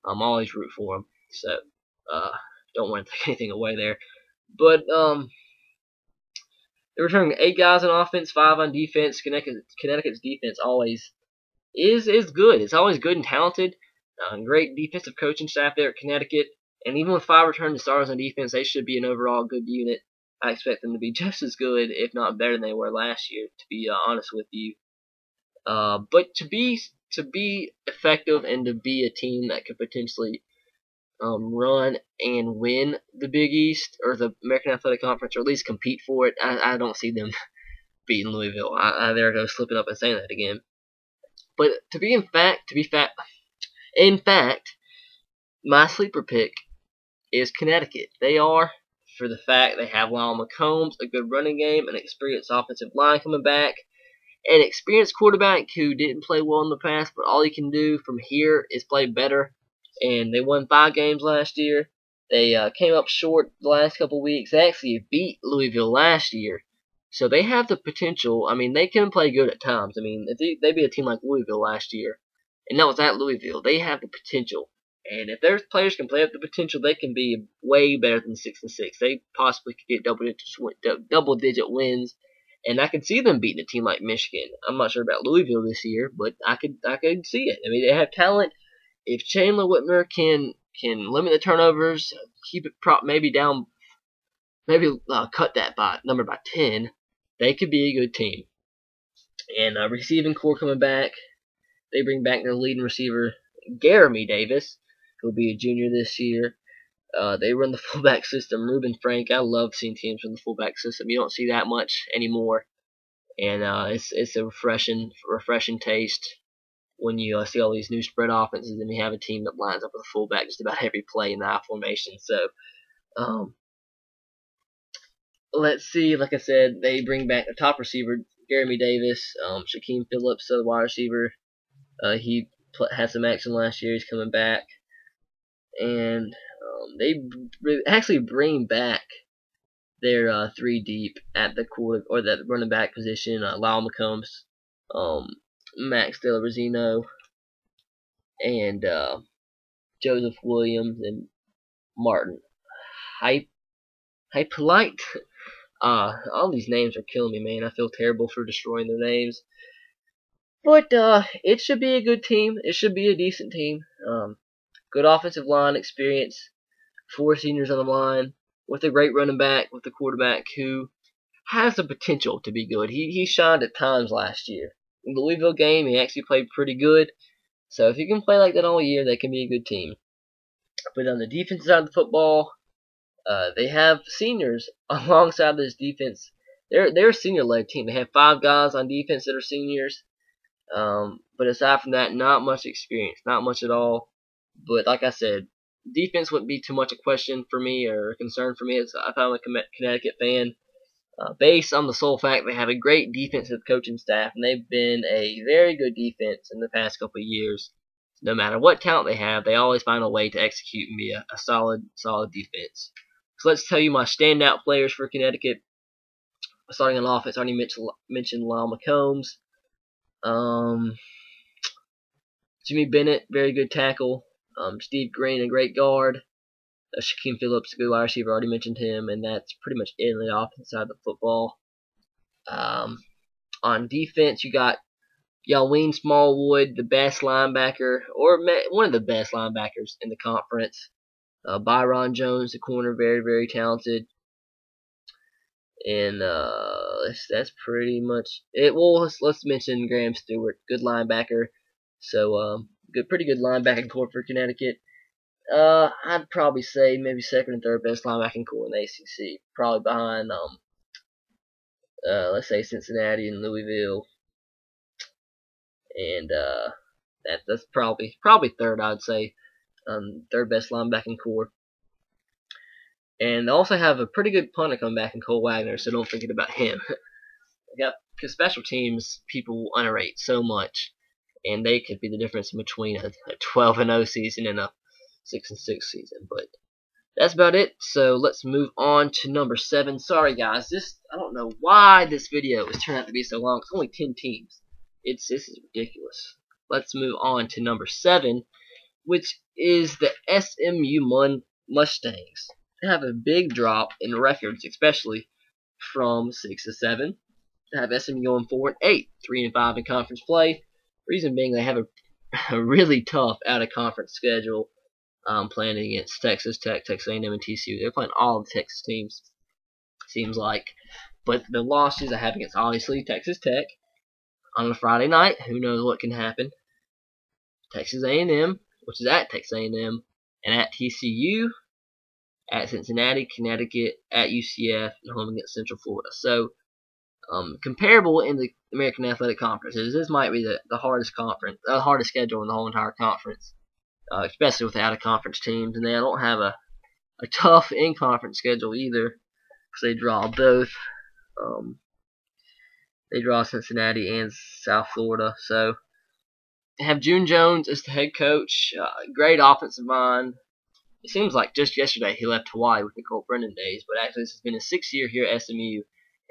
I'm always root for them. So don't want to take anything away there. But they're returning 8 guys on offense, 5 on defense. Connecticut's defense always is good. It's always good and talented. Great defensive coaching staff there at Connecticut. And even with 5 returning starters on defense, they should be an overall good unit. I expect them to be just as good, if not better than they were last year, to be honest with you. But to be effective and to be a team that could potentially run and win the Big East or the American Athletic Conference, or at least compete for it, I don't see them beating Louisville. There I go, slipping up and saying that again. But in fact, my sleeper pick is Connecticut. They are, for the fact they have Lyle McCombs, a good running game, an experienced offensive line coming back, an experienced quarterback who didn't play well in the past, but all he can do from here is play better. And they won 5 games last year. They came up short the last couple weeks. They actually beat Louisville last year. So they have the potential. I mean, they can play good at times. I mean, if they beat a team like Louisville last year, and that was at Louisville, they have the potential. And if their players can play up the potential, they can be way better than 6-6. They possibly could get double-digit wins. And I could see them beating a team like Michigan. I'm not sure about Louisville this year, but I could see it. I mean, they have talent. If Chandler Whitmer can limit the turnovers, keep it maybe down, cut that number by 10, they could be a good team. And receiving core coming back, they bring back their leading receiver, Jeremy Davis, who'll be a junior this year. They run the fullback system. Reuben Frank, I love seeing teams run the fullback system. You don't see that much anymore, and it's a refreshing taste when you see all these new spread offenses and you have a team that lines up with a fullback just about every play in the I formation. So, let's see. Like I said, they bring back a top receiver, Jeremy Davis, Shaquem Phillips, the wide receiver. He had some action last year. He's coming back, and they actually bring back their 3 deep at the quarter or that running back position. Lyle McCombs, Max Delarazino, and Joseph Williams and Martin Hypolite. All these names are killing me, man. I feel terrible for destroying their names. But it should be a good team. It should be a decent team. Good offensive line experience. 4 seniors on the line with a great running back, with a quarterback who has the potential to be good. He shined at times last year. In the Louisville game, he actually played pretty good. So if he can play like that all year, they can be a good team. But on the defensive side of the football, they have seniors alongside this defense. They're a senior-led team. They have 5 guys on defense that are seniors. But aside from that, not much experience, not much at all. But like I said, defense wouldn't be too much a question for me or a concern for me. If I'm a Connecticut fan, based on the sole fact they have a great defensive coaching staff, and they've been a very good defense in the past couple of years. No matter what talent they have, they always find a way to execute and be a solid defense. So let's tell you my standout players for Connecticut. Starting on offense, I already mentioned Lyle McCombs. Jimmy Bennett, very good tackle. Steve Green, a great guard. Shaquem Phillips, a good wide receiver, already mentioned him, and that's pretty much it on the offense side of the football. On defense, you got Yalween Smallwood, the best linebacker, or one of the best linebackers in the conference. Byron Jones, the corner, very, very talented. And that's pretty much it. Well, let's mention Graham Stewart, good linebacker. So pretty good linebacking core for Connecticut. I'd probably say maybe second and third best linebacking core in the ACC, probably behind let's say Cincinnati and Louisville, and that's probably third, I'd say, third best linebacking core. And they also have a pretty good punter coming back in Cole Wagner, so don't forget about him. Because special teams people underrate so much, and they could be the difference between a 12-0 season and a 6-6 season. But that's about it. So let's move on to number 7. Sorry guys, I don't know why this video has turned out to be so long. It's only 10 teams. This is ridiculous. Let's move on to number 7, which is the SMU Mustangs. They have a big drop in records, especially from 6 to 7. They have SMU going 4-8, 3-5 in conference play. Reason being, they have a really tough out-of-conference schedule. Playing against Texas Tech, Texas A&M, and TCU. They're playing all the Texas teams, seems like. But the losses I have against, obviously, Texas Tech on a Friday night. Who knows what can happen? Texas A&M, which is at Texas A&M, and at TCU, at Cincinnati, Connecticut, at UCF, and home against Central Florida. So, comparable in the American Athletic Conference. This might be the hardest schedule in the whole entire conference. Especially with the out-of-conference teams, and they don't have a tough in-conference schedule either, because they draw both. They draw Cincinnati and South Florida. So they have June Jones as the head coach, great offensive mind. It seems like just yesterday he left Hawaii with the Colt Brennan days, but actually this has been his 6th year here at SMU,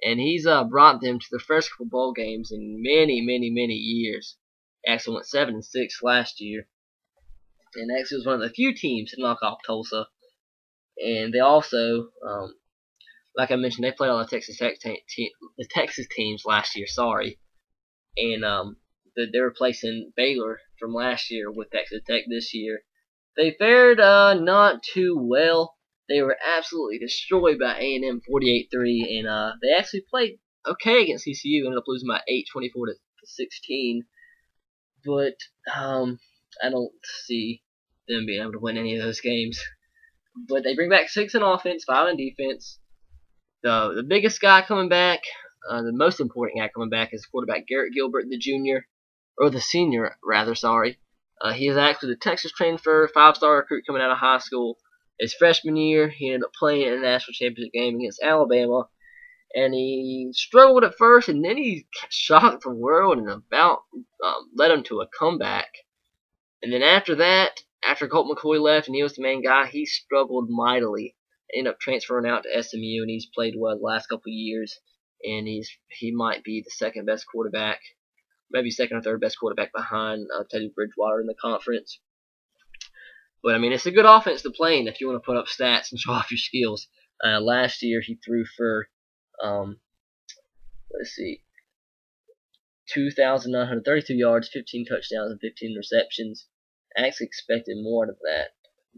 and he's brought them to their first couple bowl games in many, many, many years. He actually went 7-6 last year. And actually was one of the few teams to knock off Tulsa. And they also, like I mentioned, they played all the Texas teams last year. Sorry, and they're replacing Baylor from last year with Texas Tech this year. They fared not too well. They were absolutely destroyed by A&M 48-3, and they actually played okay against TCU. Ended up losing by 8, 24-16. But I don't see them being able to win any of those games. But they bring back 6 in offense, 5 in defense. The biggest guy coming back, the most important guy coming back, is quarterback Garrett Gilbert, the senior rather. Sorry, he is actually the Texas transfer, 5-star recruit coming out of high school. His freshman year, he ended up playing in a national championship game against Alabama, and he struggled at first, and then he shocked the world and about led him to a comeback. And then after that, after Colt McCoy left and he was the main guy, he struggled mightily. Ended up transferring out to SMU, and he's played well the last couple of years. And he might be the second best quarterback, maybe second or third best quarterback behind Teddy Bridgewater in the conference. But I mean, it's a good offense to play in if you want to put up stats and show off your skills. Last year he threw for 2,932 yards, 15 touchdowns, and 15 receptions. I actually expected more out of that,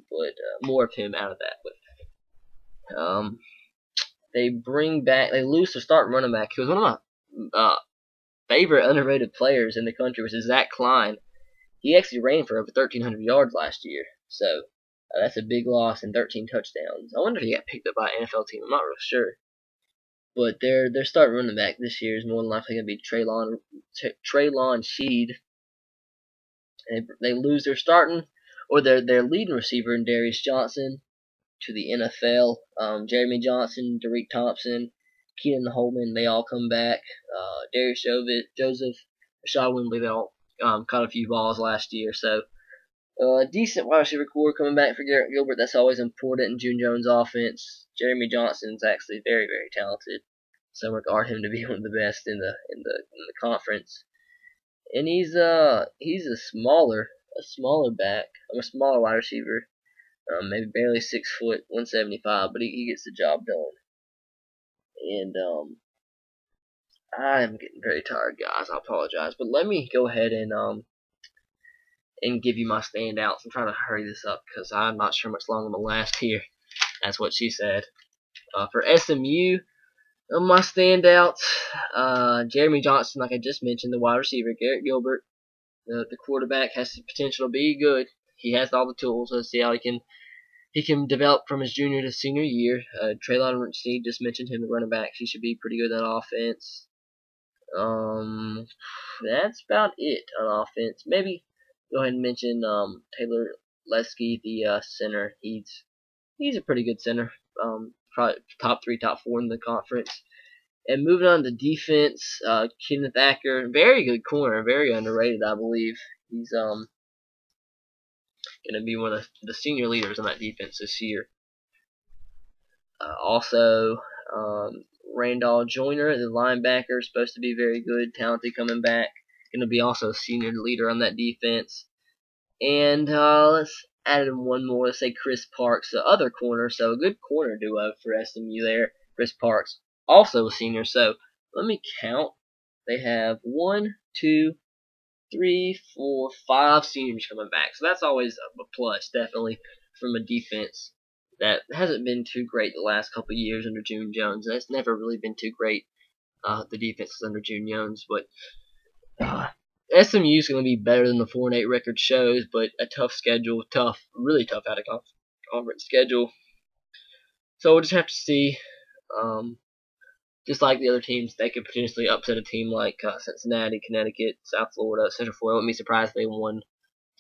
but more of him out of that. But they lose their starting running back, who was one of my favorite underrated players in the country, which is Zach Klein. He actually ran for over 1,300 yards last year, so that's a big loss and 13 touchdowns. I wonder if he got picked up by an NFL team. I'm not real sure. But their starting running back this year is more than likely going to be Traylon Sheed. They lose their starting or their leading receiver in Darius Johnson to the NFL. Jeremy Johnson, Derek Thompson, Keenan Holman, they all come back. Darius Joseph, Rashad Wimbley, they all caught a few balls last year. So decent wide receiver core coming back for Garrett Gilbert. That's always important in June Jones' offense. Jeremy Johnson's actually very, very talented. Some regard him to be one of the best in the conference. And he's a smaller back. I'm a smaller wide receiver. Maybe barely 6 foot, 175, but he gets the job done. And I'm getting very tired, guys. I apologize, but let me go ahead and give you my standouts. I'm trying to hurry this up because I'm not sure much longer I'm gonna last here. That's what she said. For SMU, my standouts, Jeremy Johnson, like I just mentioned, the wide receiver, Garrett Gilbert, the quarterback has the potential to be good. He has all the tools. Let's see how he can develop from his junior to senior year. Traylon Reed just mentioned him, the running back. He should be pretty good at offense. That's about it on offense. Maybe go ahead and mention Taylor Lesky, the center. He's a pretty good center. Probably top 3, top 4 in the conference. And moving on to defense, Kenneth Acker, very good corner, very underrated, I believe. He's going to be one of the senior leaders on that defense this year. Also, Randall Joyner, the linebacker, is supposed to be very good, talented, coming back. Going to be also a senior leader on that defense. And let's add in one more. Let's say Chris Parks, the other corner. So a good corner duo for SMU there. Chris Parks, also a senior. So let me count. They have 1, 2, 3, 4, 5 seniors coming back. So that's always a plus, definitely, from a defense that hasn't been too great the last couple of years under June Jones. That's never really been too great, the defenses under June Jones. But SMU is going to be better than the 4-8 record shows, but a tough schedule, really tough out of conference schedule. So we'll just have to see. Just like the other teams, they could potentially upset a team like Cincinnati, Connecticut, South Florida, Central Florida. I wouldn't be surprised if they won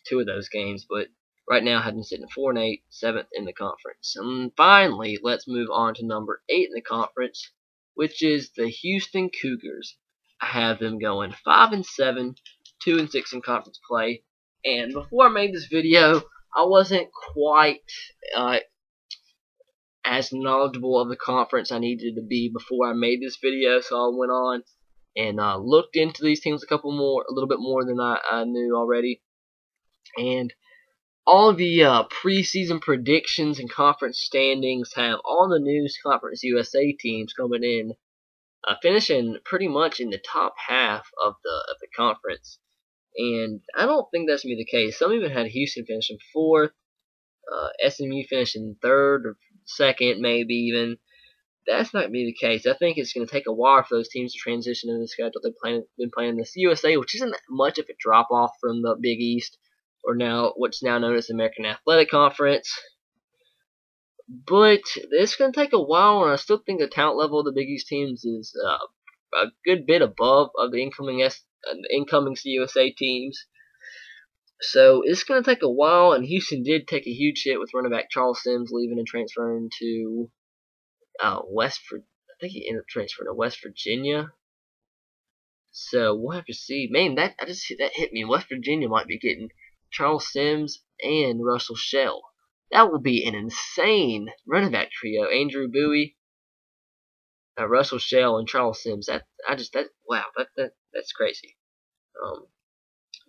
2 of those games, but right now having sitting at 4-8, 7th in the conference. And finally, let's move on to number 8 in the conference, which is the Houston Cougars. I have them going 5-7, 2-6 in conference play. And before I made this video, I wasn't quite as knowledgeable of the conference I needed to be before I made this video, so I went on and looked into these teams a little bit more than I knew already. And all the preseason predictions and conference standings have all the News Conference USA teams coming in, finishing pretty much in the top half of the conference. And I don't think that's going to be the case. Some even had Houston finishing 4th, SMU finishing 3rd or 2nd, maybe even. That's not going to be the case. I think it's going to take a while for those teams to transition into the schedule. They've been playing this USA, which isn't that much of a drop off from the Big East, or now what's now known as the American Athletic Conference. But it's going to take a while, and I still think the talent level of the Big East teams is a good bit above of the incoming USA teams. So it's going to take a while, and Houston did take a huge hit with running back Charles Sims leaving and transferring to I think he ended up transferring to West Virginia. So we'll have to see. Man, that hit me. West Virginia might be getting Charles Sims and Russell Shell. That will be an insane running back trio. Andrew Bowie, Russell Shell, and Charles Sims. Wow, that's crazy.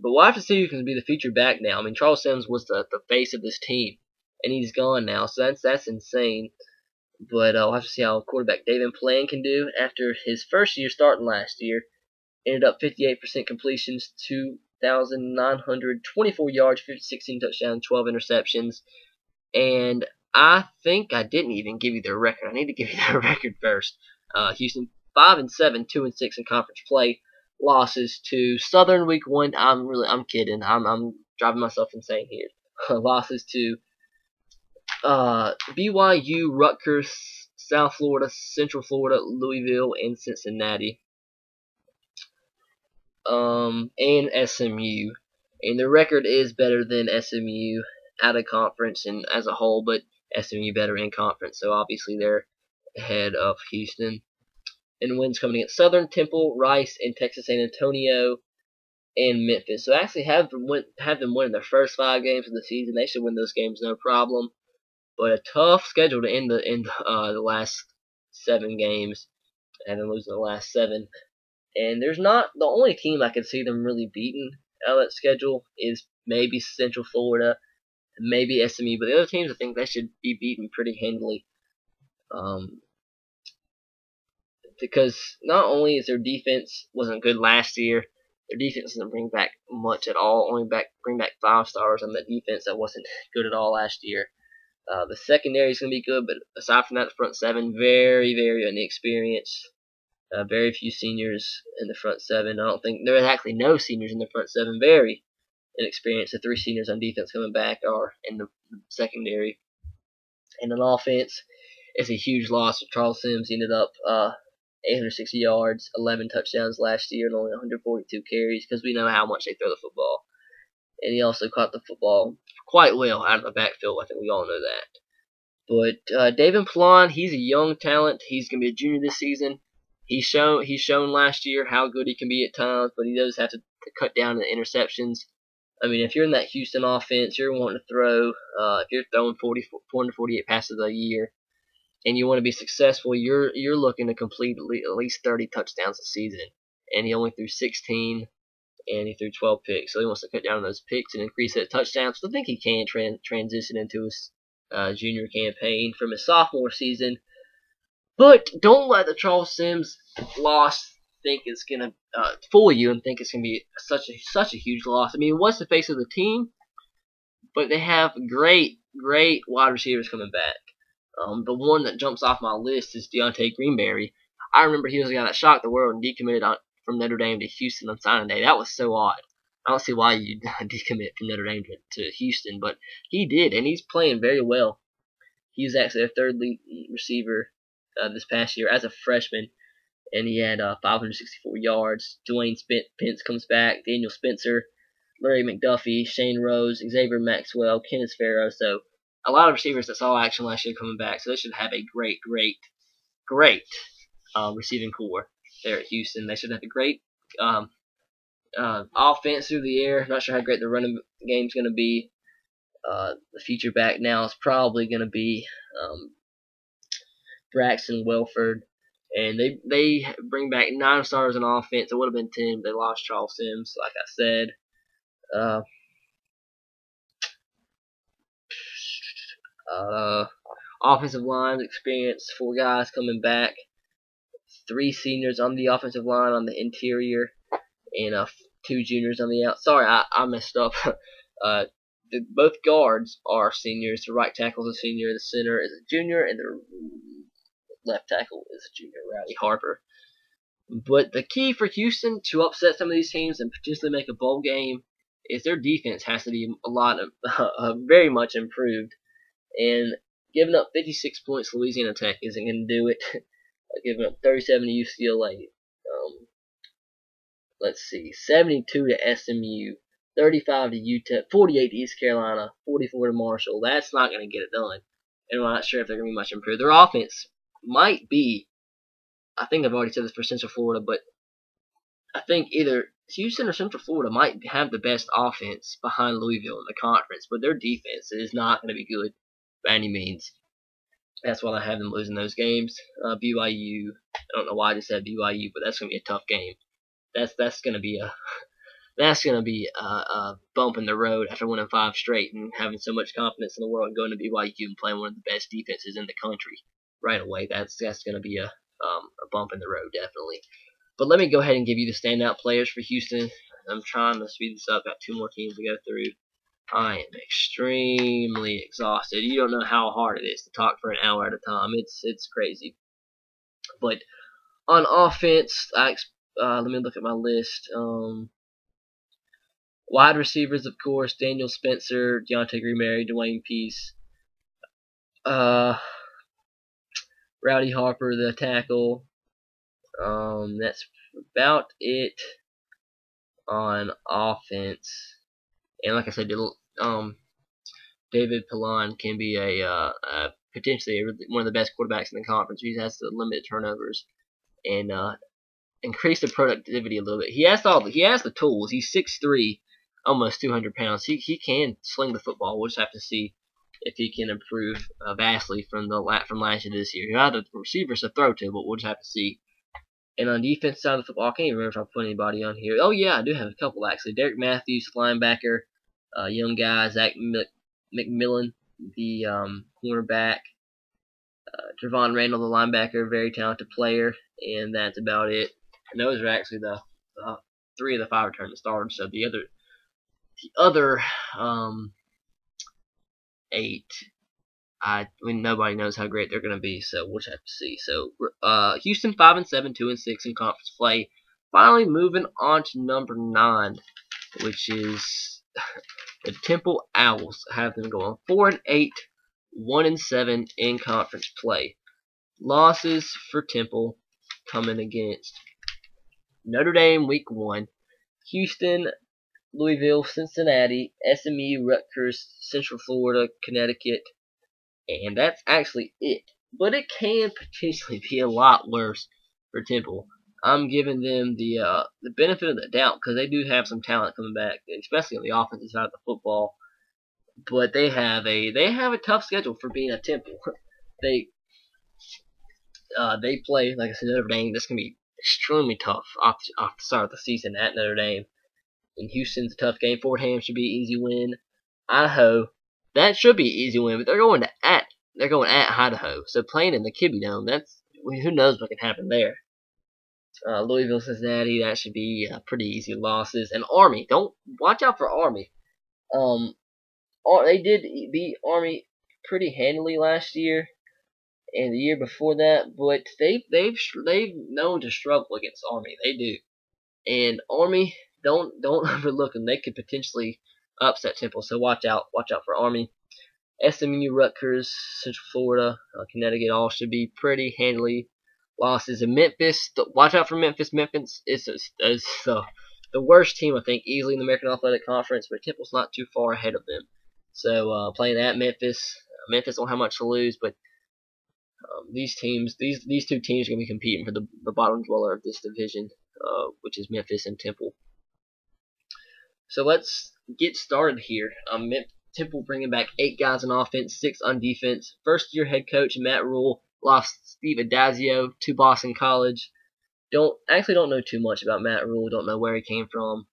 But we'll have to see who's going to be the featured back now. I mean, Charles Sims was the face of this team, and he's gone now, so that's insane. But we'll have to see how quarterback David Plan can do after his first year starting last year. Ended up 58% completions, 2,924 yards, 16 touchdowns, 12 interceptions. And I think I didn't even give you their record. I need to give you their record first. Houston 5-7, 2-6 in conference play. Losses to Southern week 1. I'm kidding. I'm driving myself insane here. Losses to BYU, Rutgers, South Florida, Central Florida, Louisville, and Cincinnati. And SMU. And the record is better than SMU. out of conference and as a whole, but SMU better in conference, so obviously they're ahead of Houston. And wins coming against Southern, Temple, Rice, and Texas San Antonio and Memphis. So actually have them win their first 5 games of the season. They should win those games no problem. But a tough schedule to end the last 7 games, and then losing the last 7. And there's not the only team I could see them really beating out of that schedule is maybe Central Florida, maybe SMU. But the other teams, I think they should be beaten pretty handily. Because not only is their defense wasn't good last year, their defense doesn't bring back much at all. Only bring back 5 stars on the defense that wasn't good at all last year. The secondary is going to be good, but aside from that, the front 7 very, very inexperienced. Very few seniors in the front 7. I don't think there are actually no seniors in the front 7. Very inexperienced. The 3 seniors on defense coming back are in the secondary. And on offense, it's a huge loss. Charles Sims ended up 860 yards, 11 touchdowns last year, and only 142 carries because we know how much they throw the football. And he also caught the football quite well out of the backfield. I think we all know that. But David Plon, he's a young talent. He's going to be a junior this season. He's shown last year how good he can be at times, but he does have to cut down the interceptions. I mean, if you're in that Houston offense, you're wanting to throw, if you're throwing 448 passes a year, and you want to be successful, you're looking to complete at least 30 touchdowns a season. And he only threw 16, and he threw 12 picks. So he wants to cut down on those picks and increase that touchdowns. So I think he can transition into his junior campaign from his sophomore season. But don't let the Charles Sims loss think it's gonna fool you and think it's gonna be such a huge loss. I mean, it was the face of the team, but they have great wide receivers coming back. The one that jumps off my list is Deontay Greenberry. I remember he was the guy that shocked the world and decommitted from Notre Dame to Houston on signing day. That was so odd. I don't see why you decommit from Notre Dame to Houston, but he did, and he's playing very well. He's actually a 3rd lead receiver this past year as a freshman, and he had 564 yards. Dwayne Pence comes back, Daniel Spencer, Larry McDuffie, Shane Rose, Xavier Maxwell, Kenneth Farrow. So a lot of receivers that saw action last year coming back. So they should have a great receiving core there at Houston. They should have a great offense through the air. Not sure how great the running game's going to be. The feature back now is probably going to be Braxton Welford, and they bring back 9 stars on offense. It would have been 10, but they lost Charles Sims, like I said. Offensive line experience, 4 guys coming back, 3 seniors on the offensive line on the interior, and 2 juniors on the out. Sorry, I messed up. Both guards are seniors. The right tackle is a senior, the center is a junior, and the left tackle is a junior, Rowdy Harper. But the key for Houston to upset some of these teams and potentially make a bowl game is their defense has to be very much improved. And giving up 56 points to Louisiana Tech isn't going to do it. Giving up 37 to UCLA. Let's see, 72 to SMU, 35 to UTEP, 48 to East Carolina, 44 to Marshall. That's not going to get it done. And I'm not sure if they're going to be much improved. Their offense might be, I think I've already said this for Central Florida, but I think either Houston or Central Florida might have the best offense behind Louisville in the conference, but their defense is not going to be good by any means. That's why I have them losing those games. BYU, I don't know why I just said BYU, but that's going to be a tough game. That's going to be a bump in the road after winning 5 straight and having so much confidence in the world and going to BYU and playing one of the best defenses in the country right away. That's going to be a bump in the road, definitely. But let me go ahead and give you the standout players for Houston. I'm trying to speed this up. Got 2 more teams to go through. I am extremely exhausted. You don't know how hard it is to talk for an hour at a time. It's crazy. But on offense, let me look at my list. Wide receivers, of course, Daniel Spencer, Deontay Greenberry, Dwayne Peace, Rowdy Harper, the tackle. That's about it on offense. And like I said, David Pallon can be potentially one of the best quarterbacks in the conference. He has to limit turnovers and increase the productivity a little bit. He has the tools. He's 6'3", almost 200 pounds. He can sling the football. We'll just have to see if he can improve vastly from last year to this year. He has the receivers to throw to, but we'll just have to see. And on the defense side of the football, I can't even remember if I put anybody on here. Oh yeah, I do have a couple actually. Derek Matthews, linebacker, young guy. Zach McMillan, the cornerback. Javon Randall, the linebacker, very talented player, and that's about it. And those are actually the 3 of the 5 returning starters. So the other 8, nobody knows how great they're going to be, so we'll just have to see. So Houston 5-7, 2-6 in conference play. Finally, moving on to number 9, which is the Temple Owls. Have them going 4-8, 1-7 in conference play. Losses for Temple coming against Notre Dame week 1, Houston, Louisville, Cincinnati, SMU, Rutgers, Central Florida, Connecticut, and that's actually it. But it can potentially be a lot worse for Temple. I'm giving them the benefit of the doubt because they do have some talent coming back, especially on the offensive side of the football. But they have a tough schedule for being a Temple. They play, like I said, Notre Dame. That's gonna be extremely tough off the start of the season at Notre Dame. And Houston's a tough game. Fordham should be an easy win. Idaho, that should be an easy win, but they're going at Idaho. So playing in the Kibbe Dome, who knows what can happen there. Louisville, Cincinnati, that should be pretty easy losses. And Army, watch out for Army. They did beat Army pretty handily last year and the year before that, but they've known to struggle against Army. They do. And Army, don't overlook them. They could potentially upset Temple. So watch out for Army. SMU, Rutgers, Central Florida, Connecticut all should be pretty handily losses. And Memphis, watch out for Memphis. Memphis is the worst team, I think, easily in the American Athletic Conference, but Temple's not too far ahead of them. So playing at Memphis, Memphis don't have much to lose, but these two teams are going to be competing for the bottom dweller of this division, which is Memphis and Temple. So let's get started here. Temple bringing back 8 guys on offense, 6 on defense. First-year head coach Matt Rule lost Steve Adazio to Boston College. Don't know too much about Matt Rule. Don't know where he came from,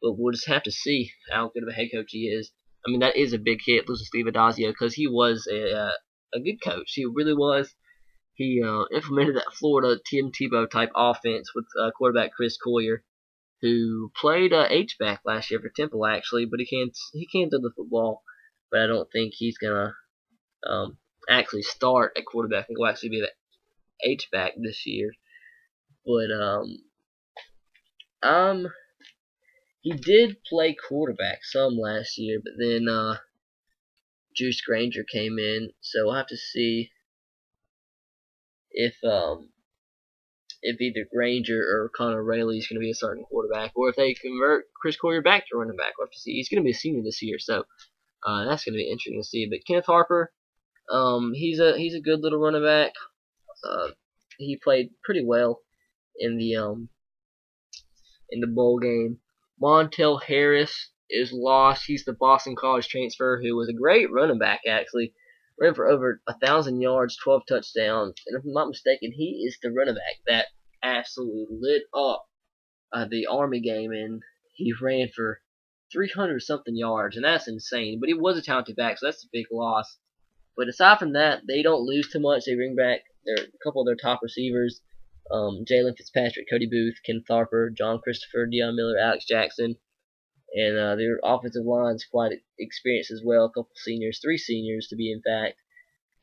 but we'll just have to see how good of a head coach he is. I mean, that is a big hit losing Steve Adazio because he was a good coach. He really was. He implemented that Florida Tim Tebow type offense with quarterback Chris Collier, who played H-back last year for Temple actually, but he can't throw the football. But I don't think he's gonna actually start at quarterback. I think he'll actually be the H-back this year. But he did play quarterback some last year, but then Juice Granger came in, so we'll have to see if either Granger or Connor Rayleigh is going to be a starting quarterback, or if they convert Chris Collier back to running back. We'll have to see. He's going to be a senior this year, so that's going to be interesting to see. But Kenneth Harper, he's a good little running back. He played pretty well in the bowl game. Montel Harris is lost. He's the Boston College transfer who was a great running back actually. Ran for over 1,000 yards, 12 touchdowns, and if I'm not mistaken, he is the running back that absolutely lit up the Army game, and he ran for 300-something yards, and that's insane. But he was a talented back, so that's a big loss. But aside from that, they don't lose too much. They bring back a couple of their top receivers, Jalen Fitzpatrick, Cody Booth, Ken Tharper, John Christopher, Deion Miller, Alex Jackson. And their offensive line's quite experienced as well. A couple seniors, 3 seniors to be in fact.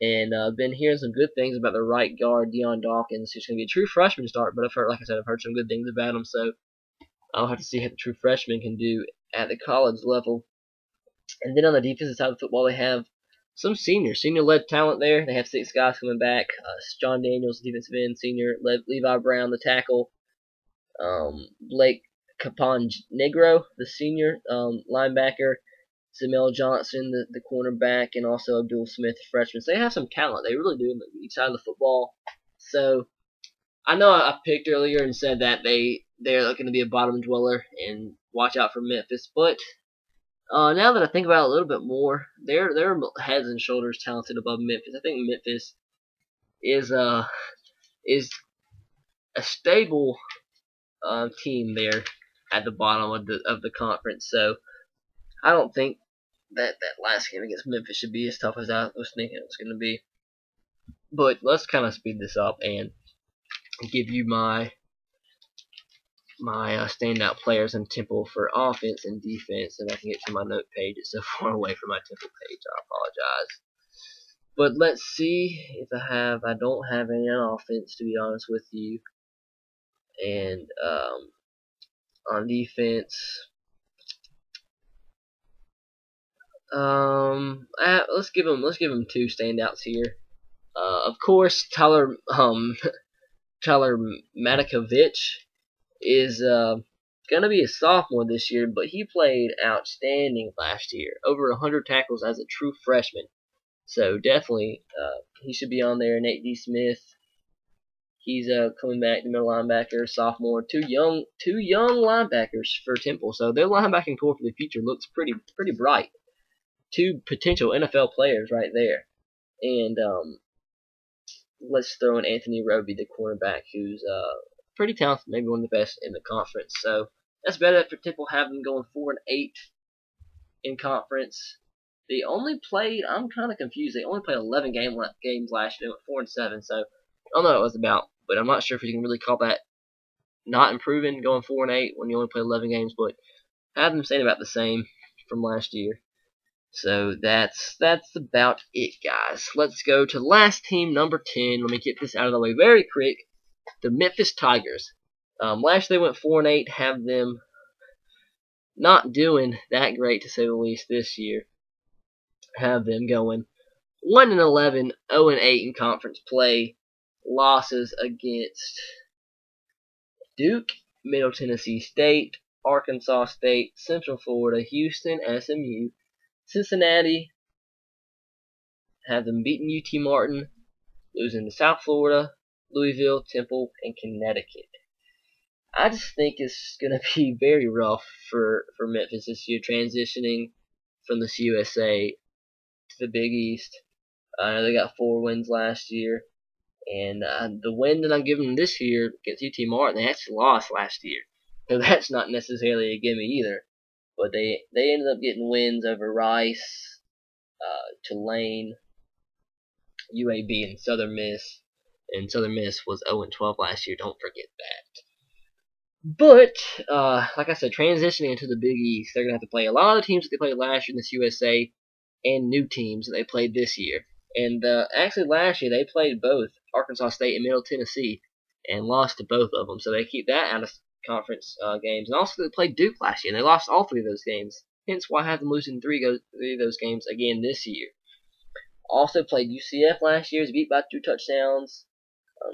And I've been hearing some good things about the right guard, Deion Dawkins, who's going to be a true freshman start. But I've heard some good things about him. So I'll have to see how the true freshman can do at the college level. And then on the defensive side of football, they have some senior-led talent there. They have 6 guys coming back. John Daniels, defensive end, senior. Levi Brown, the tackle. Blake Caponegro, the senior linebacker, Zamel Johnson, the cornerback, and also Abdul Smith, the freshman. So they have some talent. They really do on each side of the football. So I know I picked earlier and said that they're looking to be a bottom dweller and watch out for Memphis, but now that I think about it a little bit more, they're heads and shoulders talented above Memphis. I think Memphis is a stable team there at the bottom of the conference. So I don't think that last game against Memphis should be as tough as I was thinking it was going to be. But let's kind of speed this up and give you my standout players in Temple for offense and defense, and I can get to my note page. It's so far away from my Temple page. I apologize. But let's see if I don't have any on offense, to be honest with you. And on defense, let's give them two standouts here. Of course, Tyler Matakovich is gonna be a sophomore this year, but he played outstanding last year, over 100 tackles as a true freshman. So definitely, he should be on there. Nate D. Smith, he's coming back, the middle linebacker, sophomore. Two young linebackers for Temple. So their linebacking core for the future looks pretty bright. Two potential NFL players right there. And let's throw in Anthony Roby, the cornerback, who's pretty talented, maybe one of the best in the conference. So that's better for Temple, having them going 4-8 in conference. They only played, I'm kind of confused, they only played 11 games last year. They went 4-7, so I don't know what it was about, but I'm not sure if you can really call that not improving, going 4-8 when you only play 11 games, but have them staying about the same from last year. So that's about it, guys. Let's go to last team, number 10. Let me get this out of the way very quick. The Memphis Tigers. Last year they went 4-8, have them not doing that great, to say the least, this year. Have them going 1-11, 0-8 in conference play. Losses against Duke, Middle Tennessee State, Arkansas State, Central Florida, Houston, SMU, Cincinnati. Have them beating UT Martin, losing to South Florida, Louisville, Temple, and Connecticut. I just think it's going to be very rough for Memphis this year, transitioning from the CUSA to the Big East. I know they got 4 wins last year, and the win that I'm giving them this year against UT Martin, they actually lost last year. So that's not necessarily a gimme either. But they ended up getting wins over Rice, Tulane, UAB, and Southern Miss. And Southern Miss was 0-12 last year. Don't forget that. But like I said, transitioning into the Big East, they're gonna have to play a lot of the teams that they played last year in this USA, and new teams that they played this year. And actually, last year they played both Arkansas State and Middle Tennessee, and lost to both of them. So they keep that out of conference games. And also they played Duke last year, and they lost all 3 of those games. Hence why I have them losing 3 of those games again this year. Also played UCF last year, was beat by 2 touchdowns.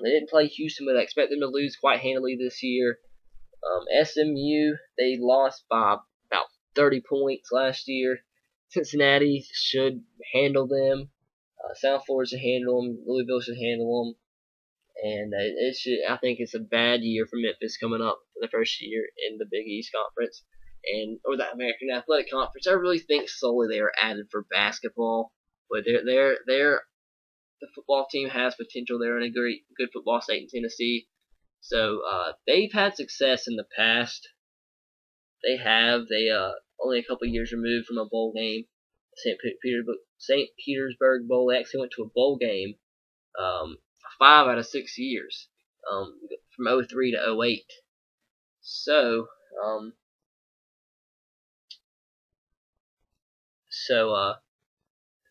They didn't play Houston, but I expect them to lose quite handily this year. SMU, they lost by about 30 points last year. Cincinnati should handle them. South Florida should handle them. Louisville should handle them. And I think it's a bad year for Memphis coming up for the first year in the Big East Conference or the American Athletic Conference. I really think solely they were added for basketball, but the football team has potential. They're in a good football state in Tennessee, so they've had success in the past. They only a couple years removed from a bowl game, St. Petersburg Bowl. They actually went to a bowl game 5 out of 6 years, from 03 to 08. So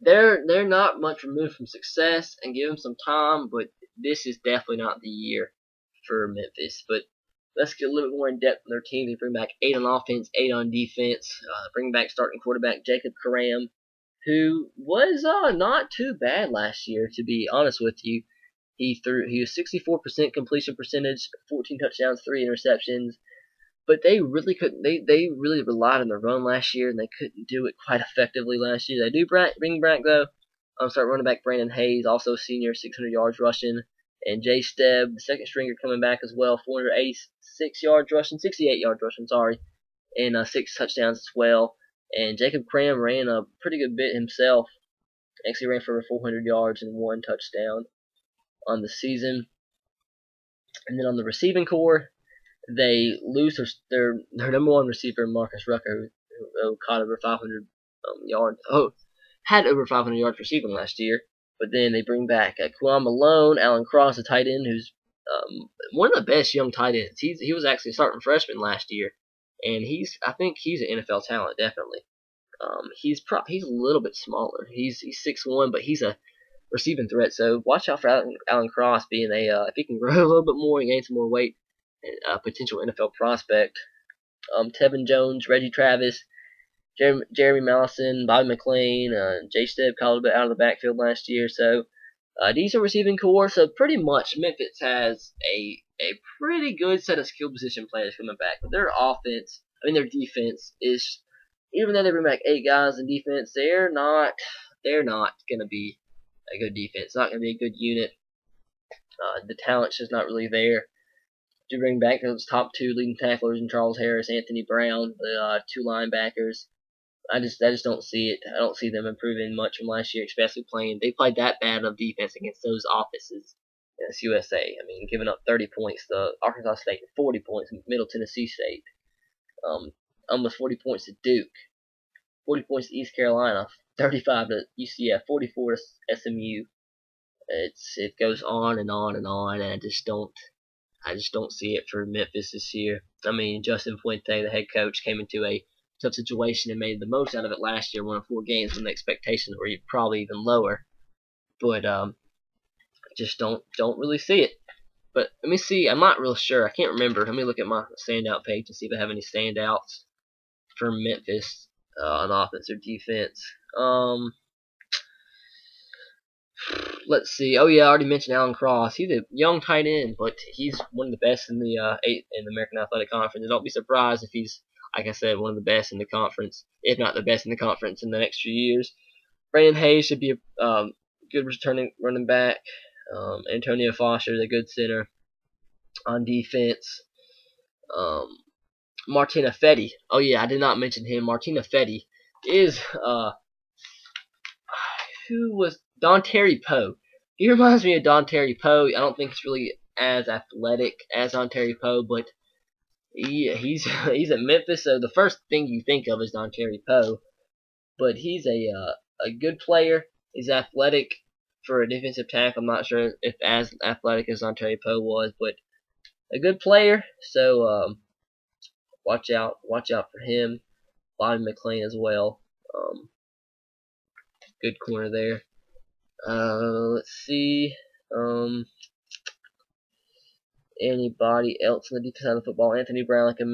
they're not much removed from success, and give them some time, but this is definitely not the year for Memphis. But let's get a little bit more in depth on their team. They bring back 8 on offense, 8 on defense. Bring back starting quarterback Jacob Karam, who was not too bad last year, to be honest with you. He was 64% completion percentage, 14 touchdowns, 3 interceptions. but they really couldn't. They really relied on the run last year, and they couldn't do it quite effectively last year. They do bring back though. Start running back Brandon Hayes, also senior, 600 yards rushing, and Jay Stebb, the second stringer, coming back as well, 486 yards rushing, 68 yards rushing, sorry, and 6 touchdowns as well. And Jacob Cram ran a pretty good bit himself. Actually ran for over 400 yards and 1 touchdown on the season. And then on the receiving core, they lose their number 1 receiver, Marcus Rucker, who caught over 500 yards. Had over 500 yards receiving last year. But then they bring back Quan Malone, Alan Cross, a tight end, who's one of the best young tight ends. He was actually a starting freshman last year, and I think he's an NFL talent, definitely. He's a little bit smaller. He's 6'1", but he's a receiving threat. So watch out for Alan Cross being if he can grow a little bit more and gain some more weight, and a potential NFL prospect. Tevin Jones, Reggie Travis, Jeremy Mallison, Bobby McLean, Jay Stebb called a bit out of the backfield last year. So decent receiving core. So pretty much Memphis has a pretty good set of skill position players coming back. But their defense is, even though they bring back 8 guys in defense, they're not going to be a good defense. It's not going to be a good unit. The talent's just not really there to bring back those top 2 leading tacklers in Charles Harris, Anthony Brown, the 2 linebackers. I just don't see it. I don't see them improving much from last year, especially they played that bad of defense against those offenses against USA. I mean, giving up 30 points to Arkansas State, 40 points to Middle Tennessee State, almost 40 points to Duke, 40 points to East Carolina, 35 to UCF, 44 to SMU. It goes on and on and on, and I just don't see it for Memphis this year. I mean, Justin Fuente, the head coach, came into a tough situation and made the most out of it last year. Won 4 games when the expectations were probably even lower. But I just don't really see it. But let me see. I'm not real sure. I can't remember. Let me look at my standout page and see if I have any standouts for Memphis on offense or defense. Let's see. Oh yeah, I already mentioned Alan Cross. He's a young tight end, but he's one of the best in the American Athletic Conference. And don't be surprised if he's, like I said, one of the best in the conference, if not the best in the conference in the next few years. Brandon Hayes should be a good returning running back. Antonio Foster is a good center on defense. Martina Fetty. Oh yeah, I did not mention him. Martina Fetty is who was Don Terry Poe. He reminds me of Don Terry Poe. I don't think he's really as athletic as Don Terry Poe, but he's at Memphis, so the first thing you think of is Don Terry Poe. But he's a good player. He's athletic for a defensive tackle. I'm not sure if as athletic as Don Terry Poe was, but a good player. So watch out for him. Bobby McLean as well. Good corner there. Let's see. Anybody else on the defense side of the football? Anthony Brown, like I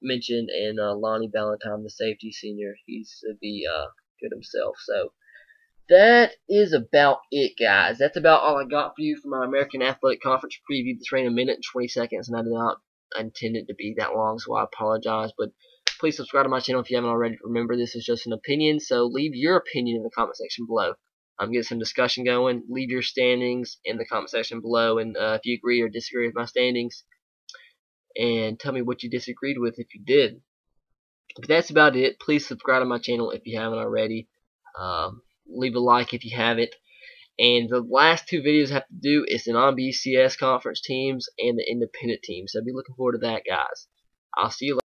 mentioned, and Lonnie Ballantyne, the safety senior. He's to be good himself. So that is about it, guys. That's about all I got for you for my American Athletic Conference preview. This ran 1 minute and 20 seconds, and I did not intend it to be that long, so I apologize. But please subscribe to my channel if you haven't already. Remember, this is just an opinion, so leave your opinion in the comment section below. Get some discussion going. Leave your standings in the comment section below, and if you agree or disagree with my standings, and tell me what you disagreed with if you did. But that's about it. Please subscribe to my channel if you haven't already. Leave a like if you haven't. And the last 2 videos I have to do is the non-BCS conference teams and the independent teams. So be looking forward to that, guys. I'll see you later.